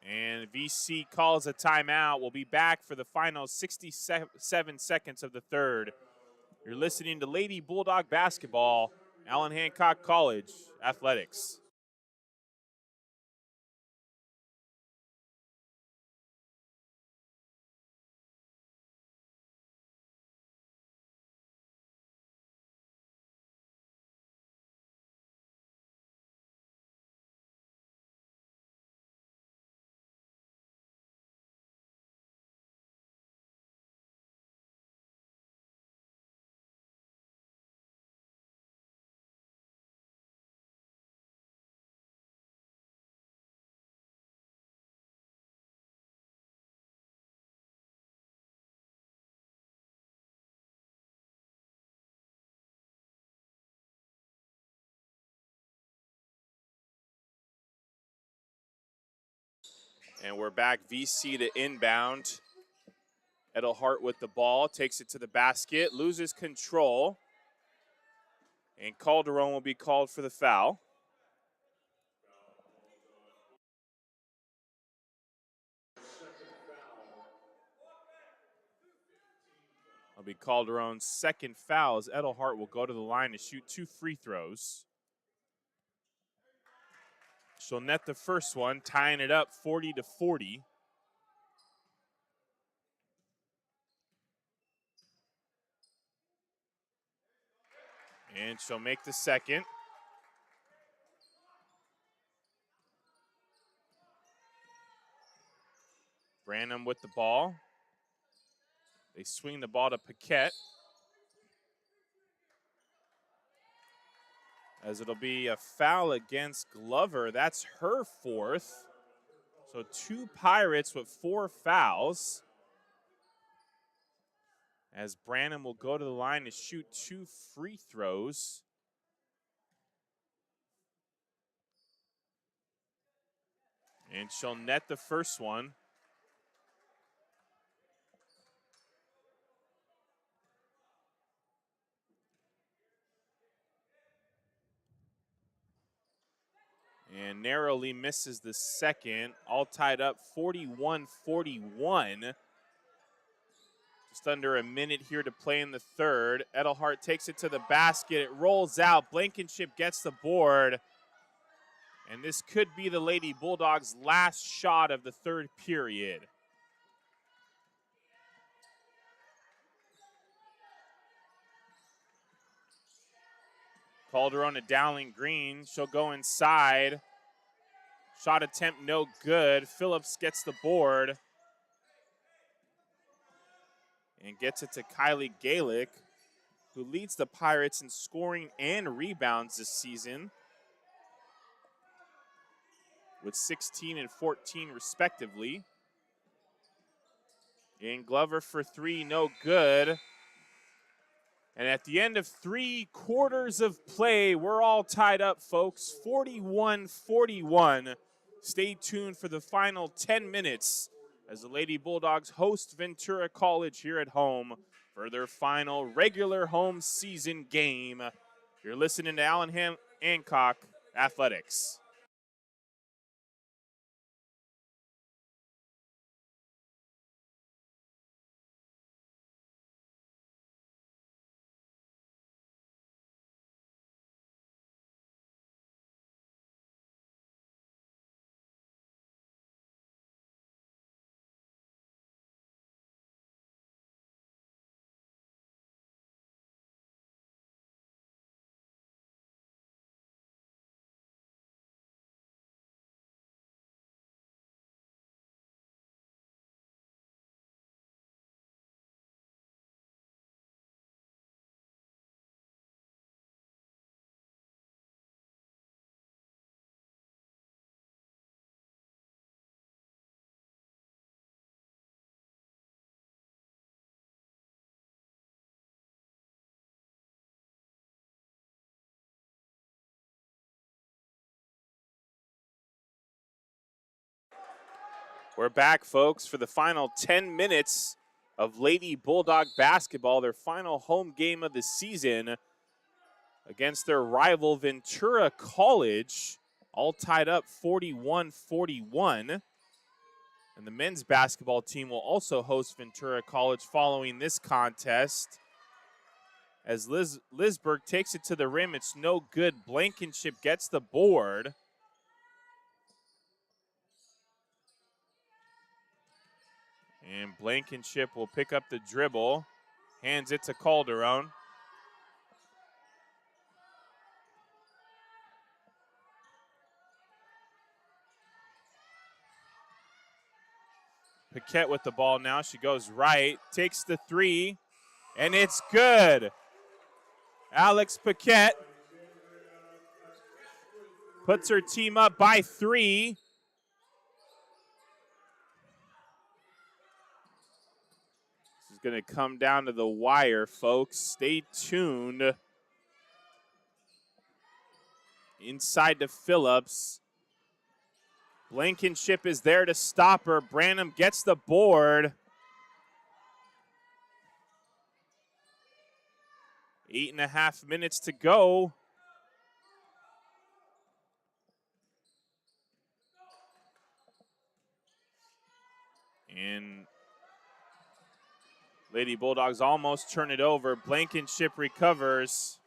And VC calls a timeout. We'll be back for the final 67 seconds of the third. You're listening to Lady Bulldog Basketball, Allen Hancock College Athletics. And we're back, VC to inbound. Edelhart with the ball, takes it to the basket, loses control. And Calderon will be called for the foul. It'll be Calderon's second foul as Edelhart will go to the line to shoot 2 free throws. She'll net the first one, tying it up 40-40. And she'll make the second. Branham with the ball. They swing the ball to Paquette. As it'll be a foul against Glover. That's her fourth. So 2 Pirates with 4 fouls. As Branham will go to the line to shoot 2 free throws. And she'll net the first one. And narrowly misses the second. All tied up 41-41. Just under a minute here to play in the third. Edelhart takes it to the basket. It rolls out. Blankenship gets the board. And this could be the Lady Bulldogs' last shot of the third period. Calderon to Dowling Green. She'll go inside. Shot attempt no good. Phillips gets the board. And gets it to Kylie Gaelic, who leads the Pirates in scoring and rebounds this season with 16 and 14 respectively. And Glover for three, no good. And at the end of 3 quarters of play, we're all tied up, folks. 41-41. Stay tuned for the final 10 minutes as the Lady Bulldogs host Ventura College here at home for their final regular home season game. You're listening to Allen Hancock Athletics. We're back, folks, for the final 10 minutes of Lady Bulldog basketball, their final home game of the season against their rival Ventura College, all tied up 41-41. And the men's basketball team will also host Ventura College following this contest. As Lisberg takes it to the rim, it's no good. Blankenship gets the board. And Blankenship will pick up the dribble, hands it to Calderon. Paquette with the ball now. She goes right, takes the three, and it's good. Alex Paquette puts her team up by 3. This is going to come down to the wire, folks. Stay tuned. Inside to Phillips. Blankenship is there to stop her. Branham gets the board. 8.5 minutes to go. And Lady Bulldogs almost turn it over. Blankenship recovers.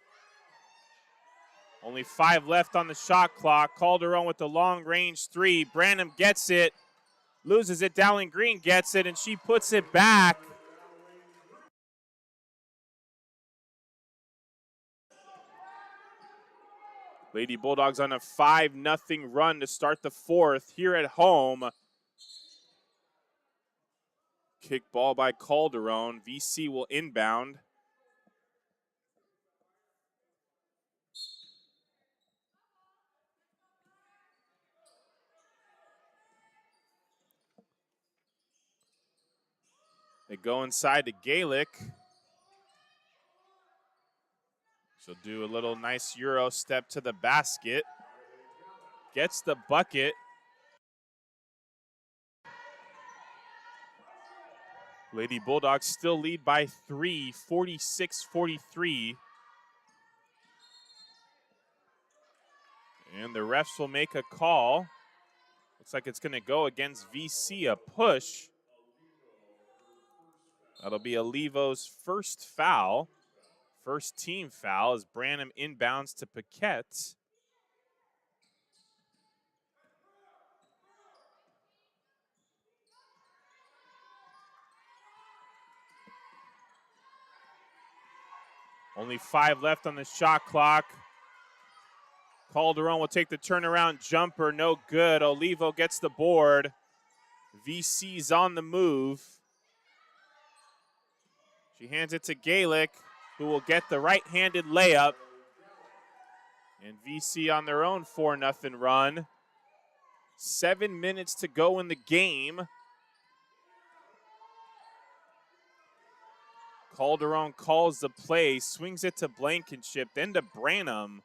Only 5 left on the shot clock. Calderon with the long-range 3. Branham gets it. Loses it. Dowling Green gets it, and she puts it back. Lady Bulldogs on a 5-0 run to start the 4th here at home. Kick ball by Calderon. VC will inbound. They go inside to Gaelic. She'll do a little nice Euro step to the basket. Gets the bucket. Lady Bulldogs still lead by 3, 46-43. And the refs will make a call. Looks like it's going to go against VC, a push. That'll be Alivo's first foul. First team foul as Branham inbounds to Paquette. Only 5 left on the shot clock. Calderon will take the turnaround jumper, no good. Olivo gets the board. VC's on the move. She hands it to Gaelic, who will get the right-handed layup. And VC on their own 4-0 run. 7 minutes to go in the game. Calderon calls the play, swings it to Blankenship, then to Branham.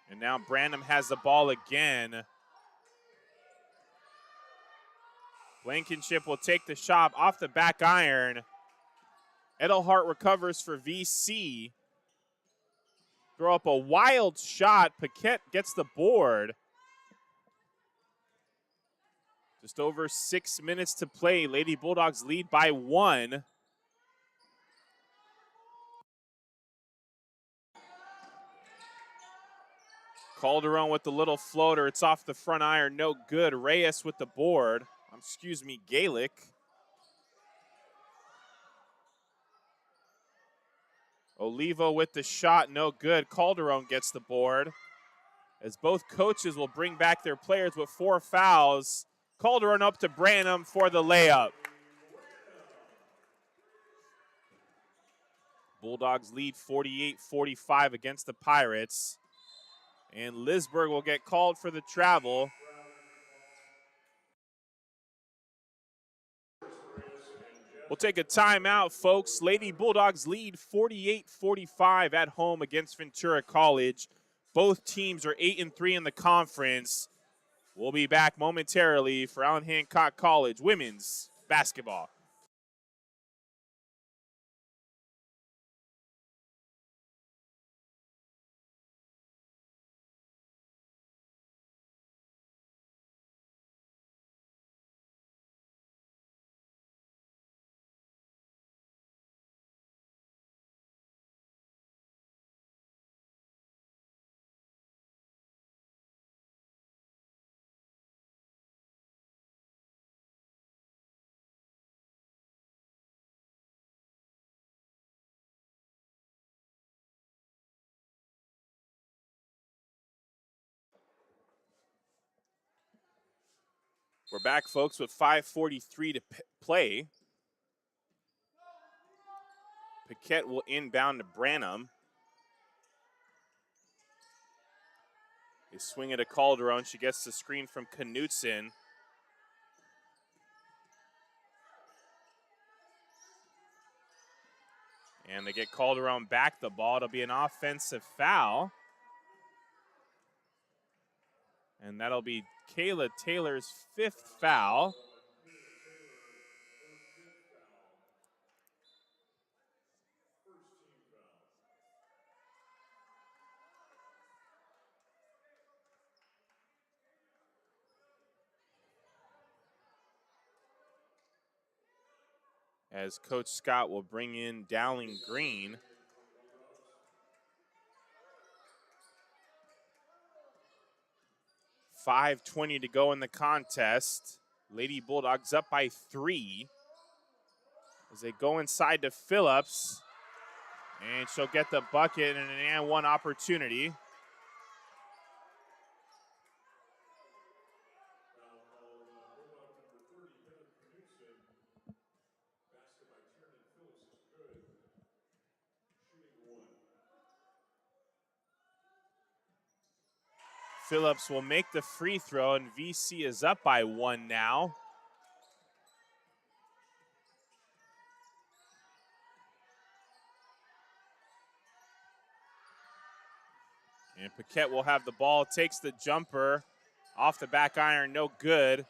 And now Branham has the ball again. Blankenship will take the shot off the back iron. Edelhart recovers for VC. Throw up a wild shot. Paquette gets the board. Just over 6 minutes to play. Lady Bulldogs lead by 1. Calderon with the little floater. It's off the front iron. No good. Reyes with the board. Gaelic. Olivo with the shot. No good. Calderon gets the board. As both coaches will bring back their players with 4 fouls. Calderon up to Branham for the layup. Bulldogs lead 48-45 against the Pirates. And Lisberg will get called for the travel. We'll take a timeout, folks. Lady Bulldogs lead 48-45 at home against Ventura College. Both teams are 8-3 in the conference. We'll be back momentarily for Allen Hancock College women's basketball. We're back, folks, with 5:43 to play. Paquette will inbound to Branham. They swing it to Calderon. She gets the screen from Knutson. And they get Calderon back the ball. It'll be an offensive foul. And that'll be Kayla Taylor's 5th foul. As Coach Scott will bring in Dowling Green. .520 to go in the contest. Lady Bulldogs up by 3. As they go inside to Phillips. And she'll get the bucket and an and one opportunity. Phillips will make the free throw, and VC is up by 1 now. And Paquette will have the ball, takes the jumper off the back iron, no good.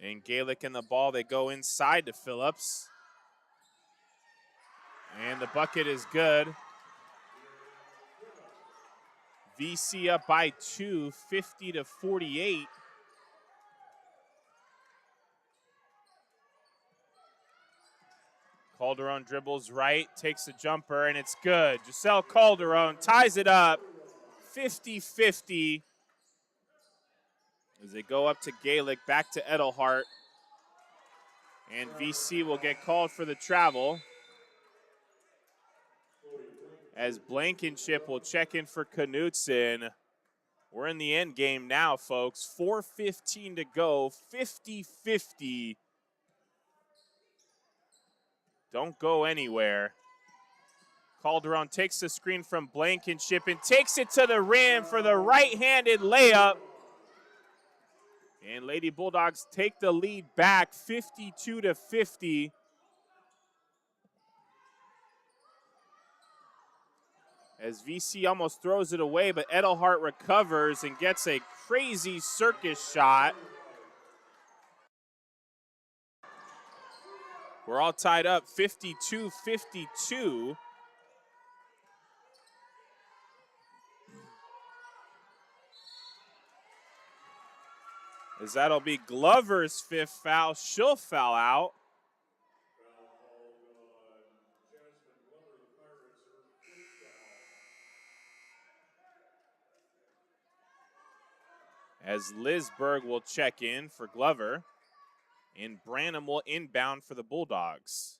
And Gaelic in the ball, they go inside to Phillips. And the bucket is good. VC up by 2, 50-48. Calderon dribbles right, takes the jumper, and it's good. Giselle Calderon ties it up, 50-50. As they go up to Gaelic, back to Edelhart. And VC will get called for the travel. As Blankenship will check in for Knutson. We're in the end game now, folks. 4:15 to go, 50-50. Don't go anywhere. Calderon takes the screen from Blankenship and takes it to the rim for the right-handed layup. And Lady Bulldogs take the lead back, 52-50. As VC almost throws it away, but Edelhart recovers and gets a crazy circus shot. We're all tied up, 52-52. As that'll be Glover's 5th foul. She'll foul out. As Lisberg will check in for Glover. And Branham will inbound for the Bulldogs.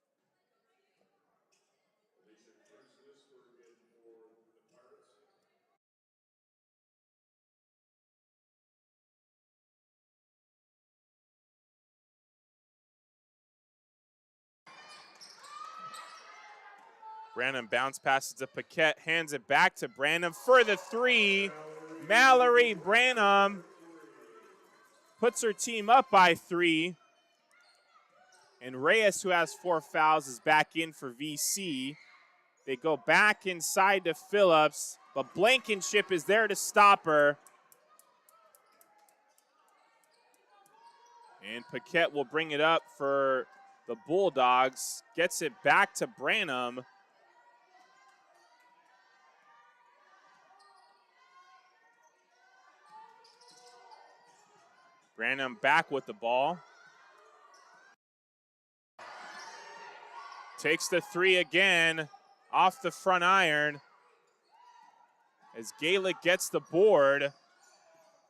Branham bounce passes to Paquette, hands it back to Branham for the three. Mallory Branham puts her team up by 3. And Reyes, who has 4 fouls, is back in for VC. They go back inside to Phillips, but Blankenship is there to stop her. And Paquette will bring it up for the Bulldogs. Gets it back to Branham. Branham back with the ball. Takes the 3 again off the front iron. As Gaelic gets the board.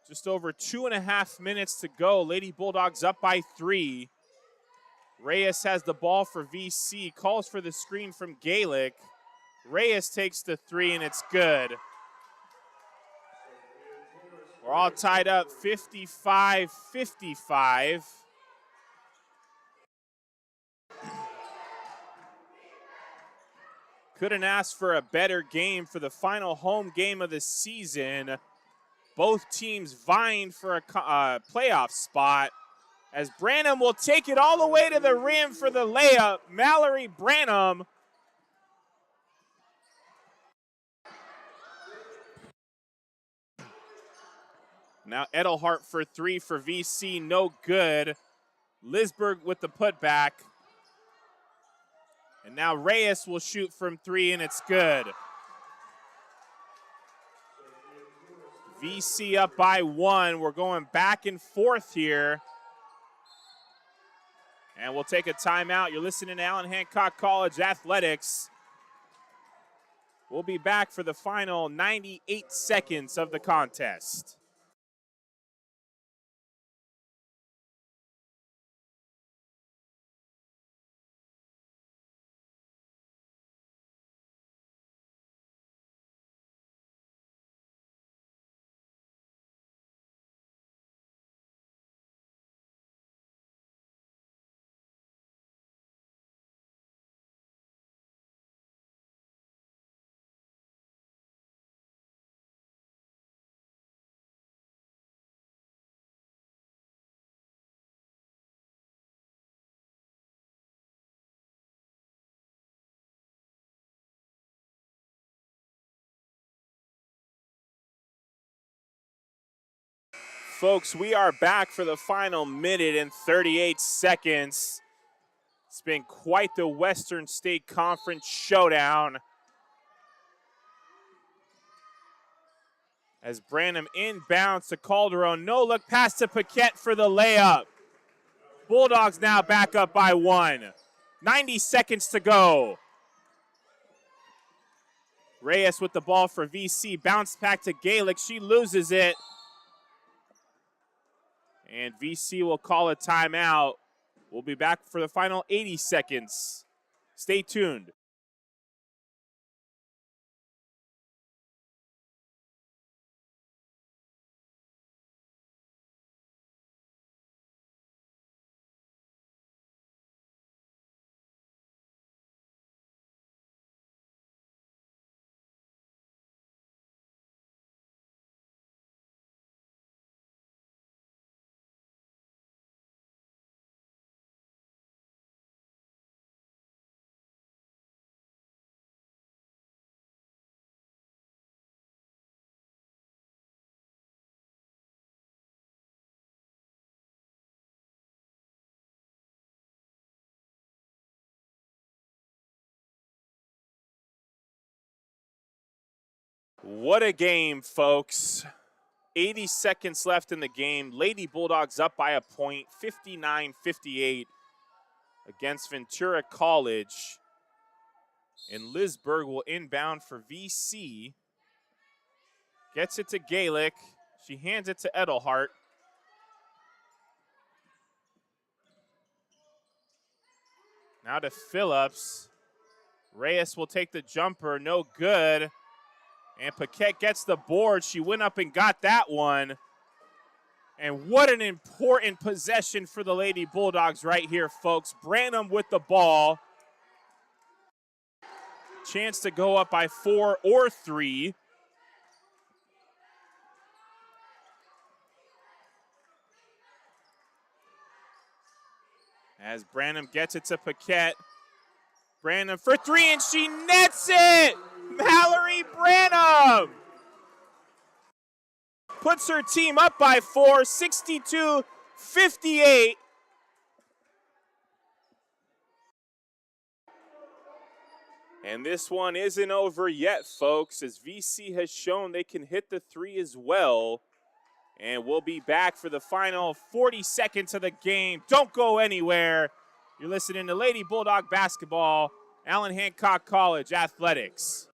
Just over 2.5 minutes to go. Lady Bulldogs up by 3. Reyes has the ball for VC. Calls for the screen from Gaelic. Reyes takes the 3 and it's good. We're all tied up 55-55. Couldn't ask for a better game for the final home game of the season. Both teams vying for a playoff spot. As Branham will take it all the way to the rim for the layup. Mallory Branham. Now Edelhart for 3 for VC, no good. Lisberg with the putback. And now Reyes will shoot from 3 and it's good. VC up by 1. We're going back and forth here. And we'll take a timeout. You're listening to Allen Hancock College Athletics. We'll be back for the final 98 seconds of the contest. Folks, we are back for the final minute and 38 seconds. It's been quite the Western State Conference showdown. As Branham inbounds to Calderon. No look pass to Paquette for the layup. Bulldogs now back up by 1. 90 seconds to go. Reyes with the ball for VC. Bounce back to Gaelic. She loses it. And VC will call a timeout. We'll be back for the final 80 seconds. Stay tuned. What a game, folks. 80 seconds left in the game. Lady Bulldogs up by a point, 59-58 against Ventura College. And Lisberg will inbound for VC. Gets it to Gaelic. She hands it to Edelhart. Now to Phillips. Reyes will take the jumper, no good. And Paquette gets the board. She went up and got that one. And what an important possession for the Lady Bulldogs right here, folks. Branham with the ball. Chance to go up by 4 or 3. As Branham gets it to Paquette. Branham for 3, and she nets it! Mallory Branham puts her team up by 4, 62-58. And this one isn't over yet, folks, as VC has shown they can hit the 3 as well. And we'll be back for the final 40 seconds of the game. Don't go anywhere. You're listening to Lady Bulldog Basketball, Allen Hancock College Athletics.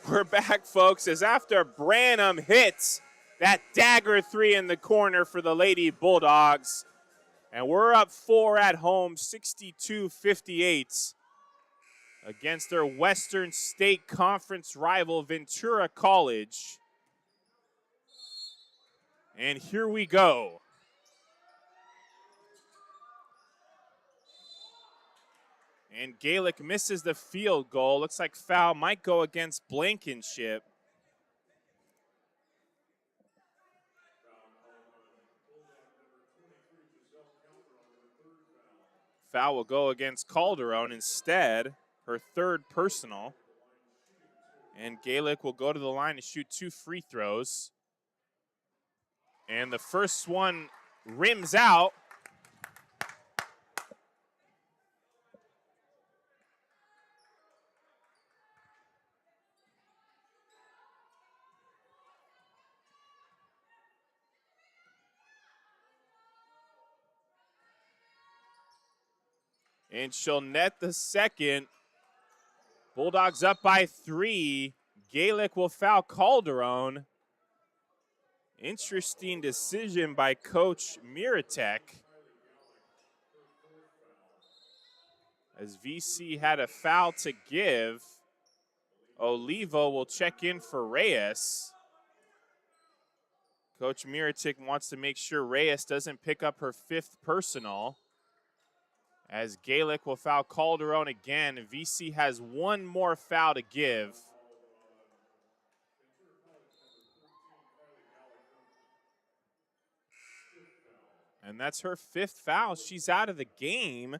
We're back, folks, as after Branham hits that dagger 3 in the corner for the Lady Bulldogs. And we're up 4 at home, 62-58 against their Western State Conference rival, Ventura College. And here we go. And Gaelic misses the field goal. Looks like foul might go against Blankenship. Foul will go against Calderon instead, her 3rd personal. And Gaelic will go to the line to shoot 2 free throws. And the first one rims out. And she'll net the second. Bulldogs up by 3. Gaelic will foul Calderon. Interesting decision by Coach Miratek, as VC had a foul to give. Olivo will check in for Reyes. Coach Miratek wants to make sure Reyes doesn't pick up her 5th personal, as Gaelic will foul Calderon again. VC has 1 more foul to give. And that's her 5th foul. She's out of the game.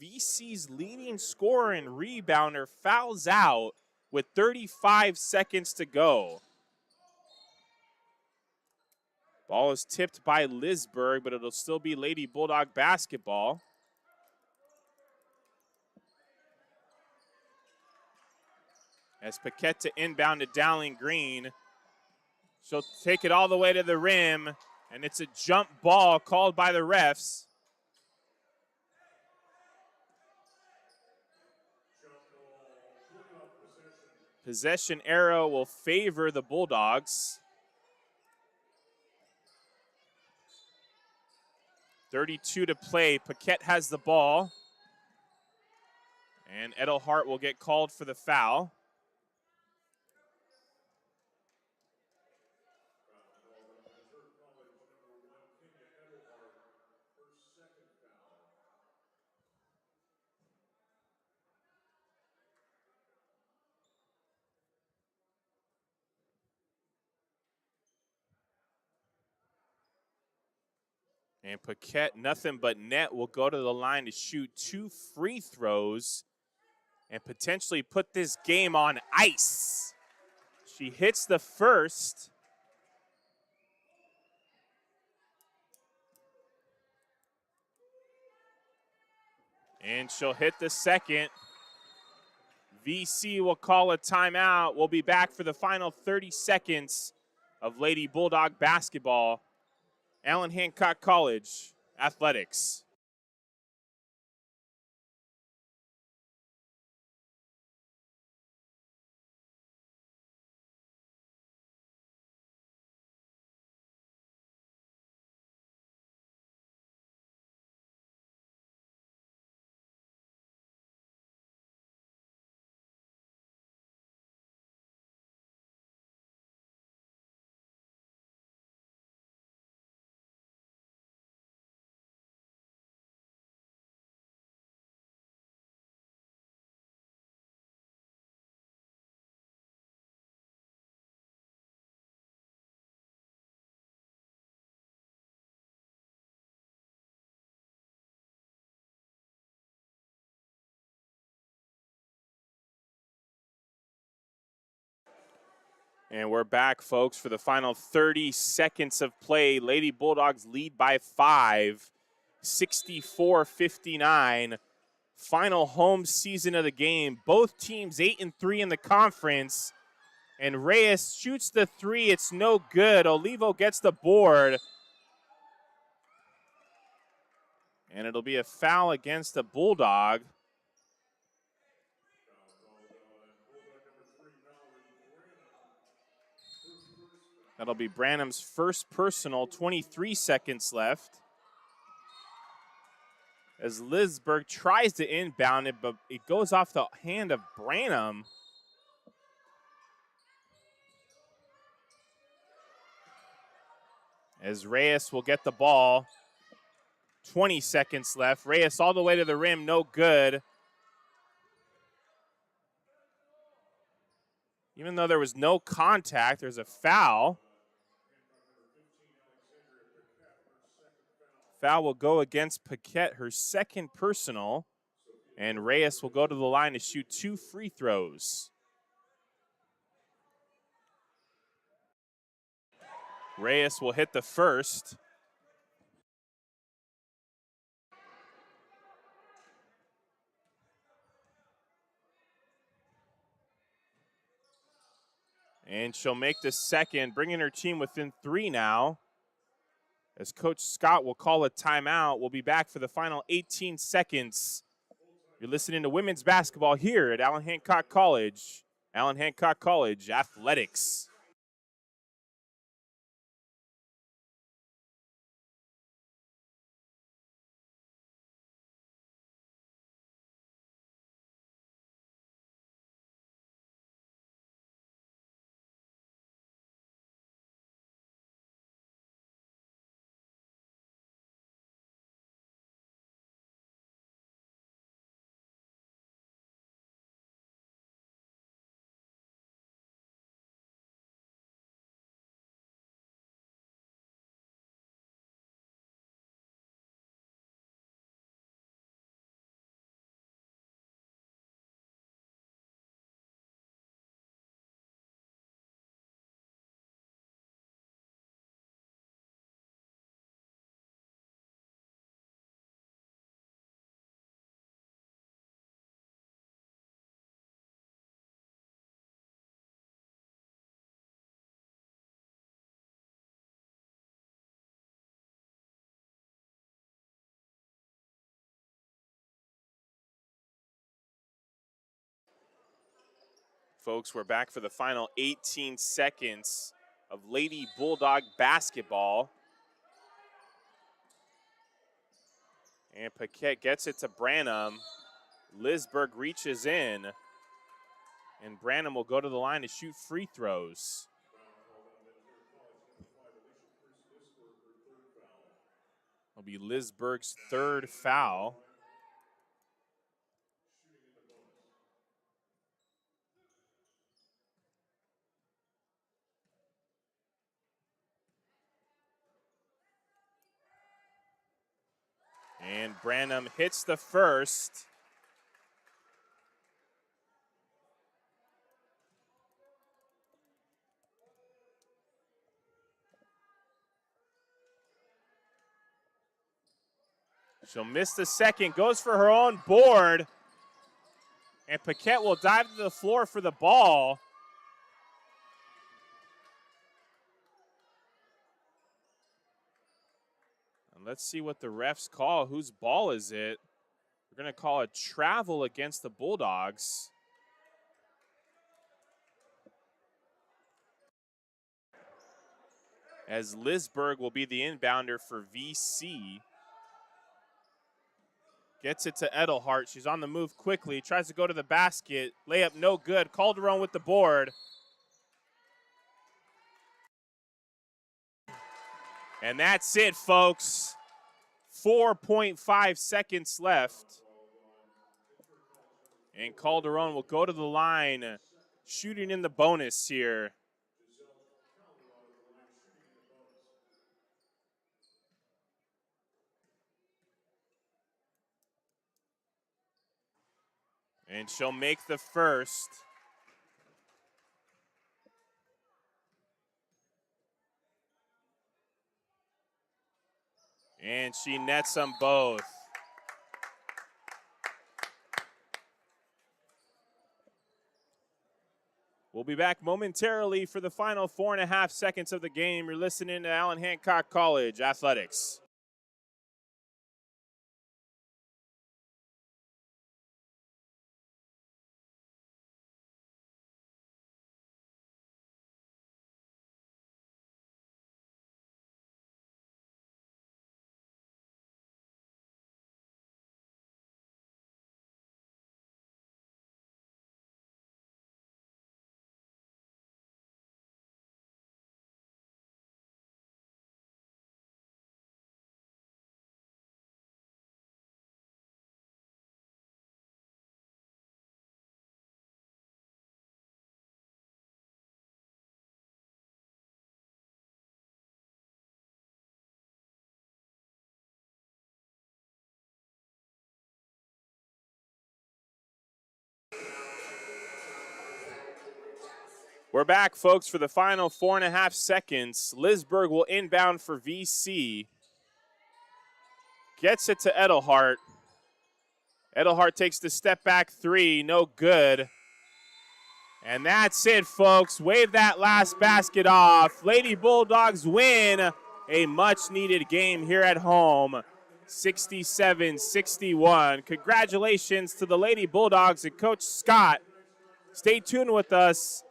VC's leading scorer and rebounder fouls out with 35 seconds to go. Ball is tipped by Lisberg, but it'll still be Lady Bulldog basketball. As Paquette to inbound to Dowling Green. She'll take it all the way to the rim, and it's a jump ball called by the refs. Possession arrow will favor the Bulldogs. 32 to play. Paquette has the ball. And Edelhart will get called for the foul. And Paquette, nothing but net, will go to the line to shoot 2 free throws and potentially put this game on ice. She hits the first. And she'll hit the second. VC will call a timeout. We'll be back for the final 30 seconds of Lady Bulldog basketball. Allen Hancock College Athletics. And we're back, folks, for the final 30 seconds of play. Lady Bulldogs lead by 5, 64-59. Final home season of the game. Both teams 8-3 in the conference. And Reyes shoots the 3. It's no good. Olivo gets the board. And it'll be a foul against the Bulldog. That'll be Branham's first personal, 23 seconds left. As Lisberg tries to inbound it, but it goes off the hand of Branham. As Reyes will get the ball. 20 seconds left. Reyes all the way to the rim, no good. Even though there was no contact, there's a foul. Foul will go against Paquette, her second personal. And Reyes will go to the line to shoot 2 free throws. Reyes will hit the first. And she'll make the second, bringing her team within 3 now. As Coach Scott will call a timeout, we'll be back for the final 18 seconds. You're listening to women's basketball here at Allen Hancock College. Allen Hancock College Athletics. Folks, we're back for the final 18 seconds of Lady Bulldog basketball. And Paquette gets it to Branham. Lisberg reaches in. And Branham will go to the line to shoot free throws. It'll be Lisberg's third foul. And Branham hits the first. She'll miss the second, goes for her own board. And Paquette will dive to the floor for the ball. And let's see what the refs call. Whose ball is it? We're going to call a travel against the Bulldogs. As Lisberg will be the inbounder for VC. Gets it to Edelhart. She's on the move quickly. Tries to go to the basket. Layup no good. Calderon with the board. And that's it, folks. 4.5 seconds left. And Calderon will go to the line, shooting in the bonus here. And she'll make the first. And she nets them both. We'll be back momentarily for the final 4.5 seconds of the game. You're listening to Allen Hancock College Athletics. We're back, folks, for the final 4.5 seconds. Lisberg will inbound for VC. Gets it to Edelhart. Edelhart takes the step back three, no good. And that's it, folks. Wave that last basket off. Lady Bulldogs win a much-needed game here at home, 67-61. Congratulations to the Lady Bulldogs and Coach Scott. Stay tuned with us.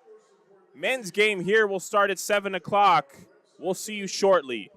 Men's game here will start at 7 o'clock. We'll see you shortly.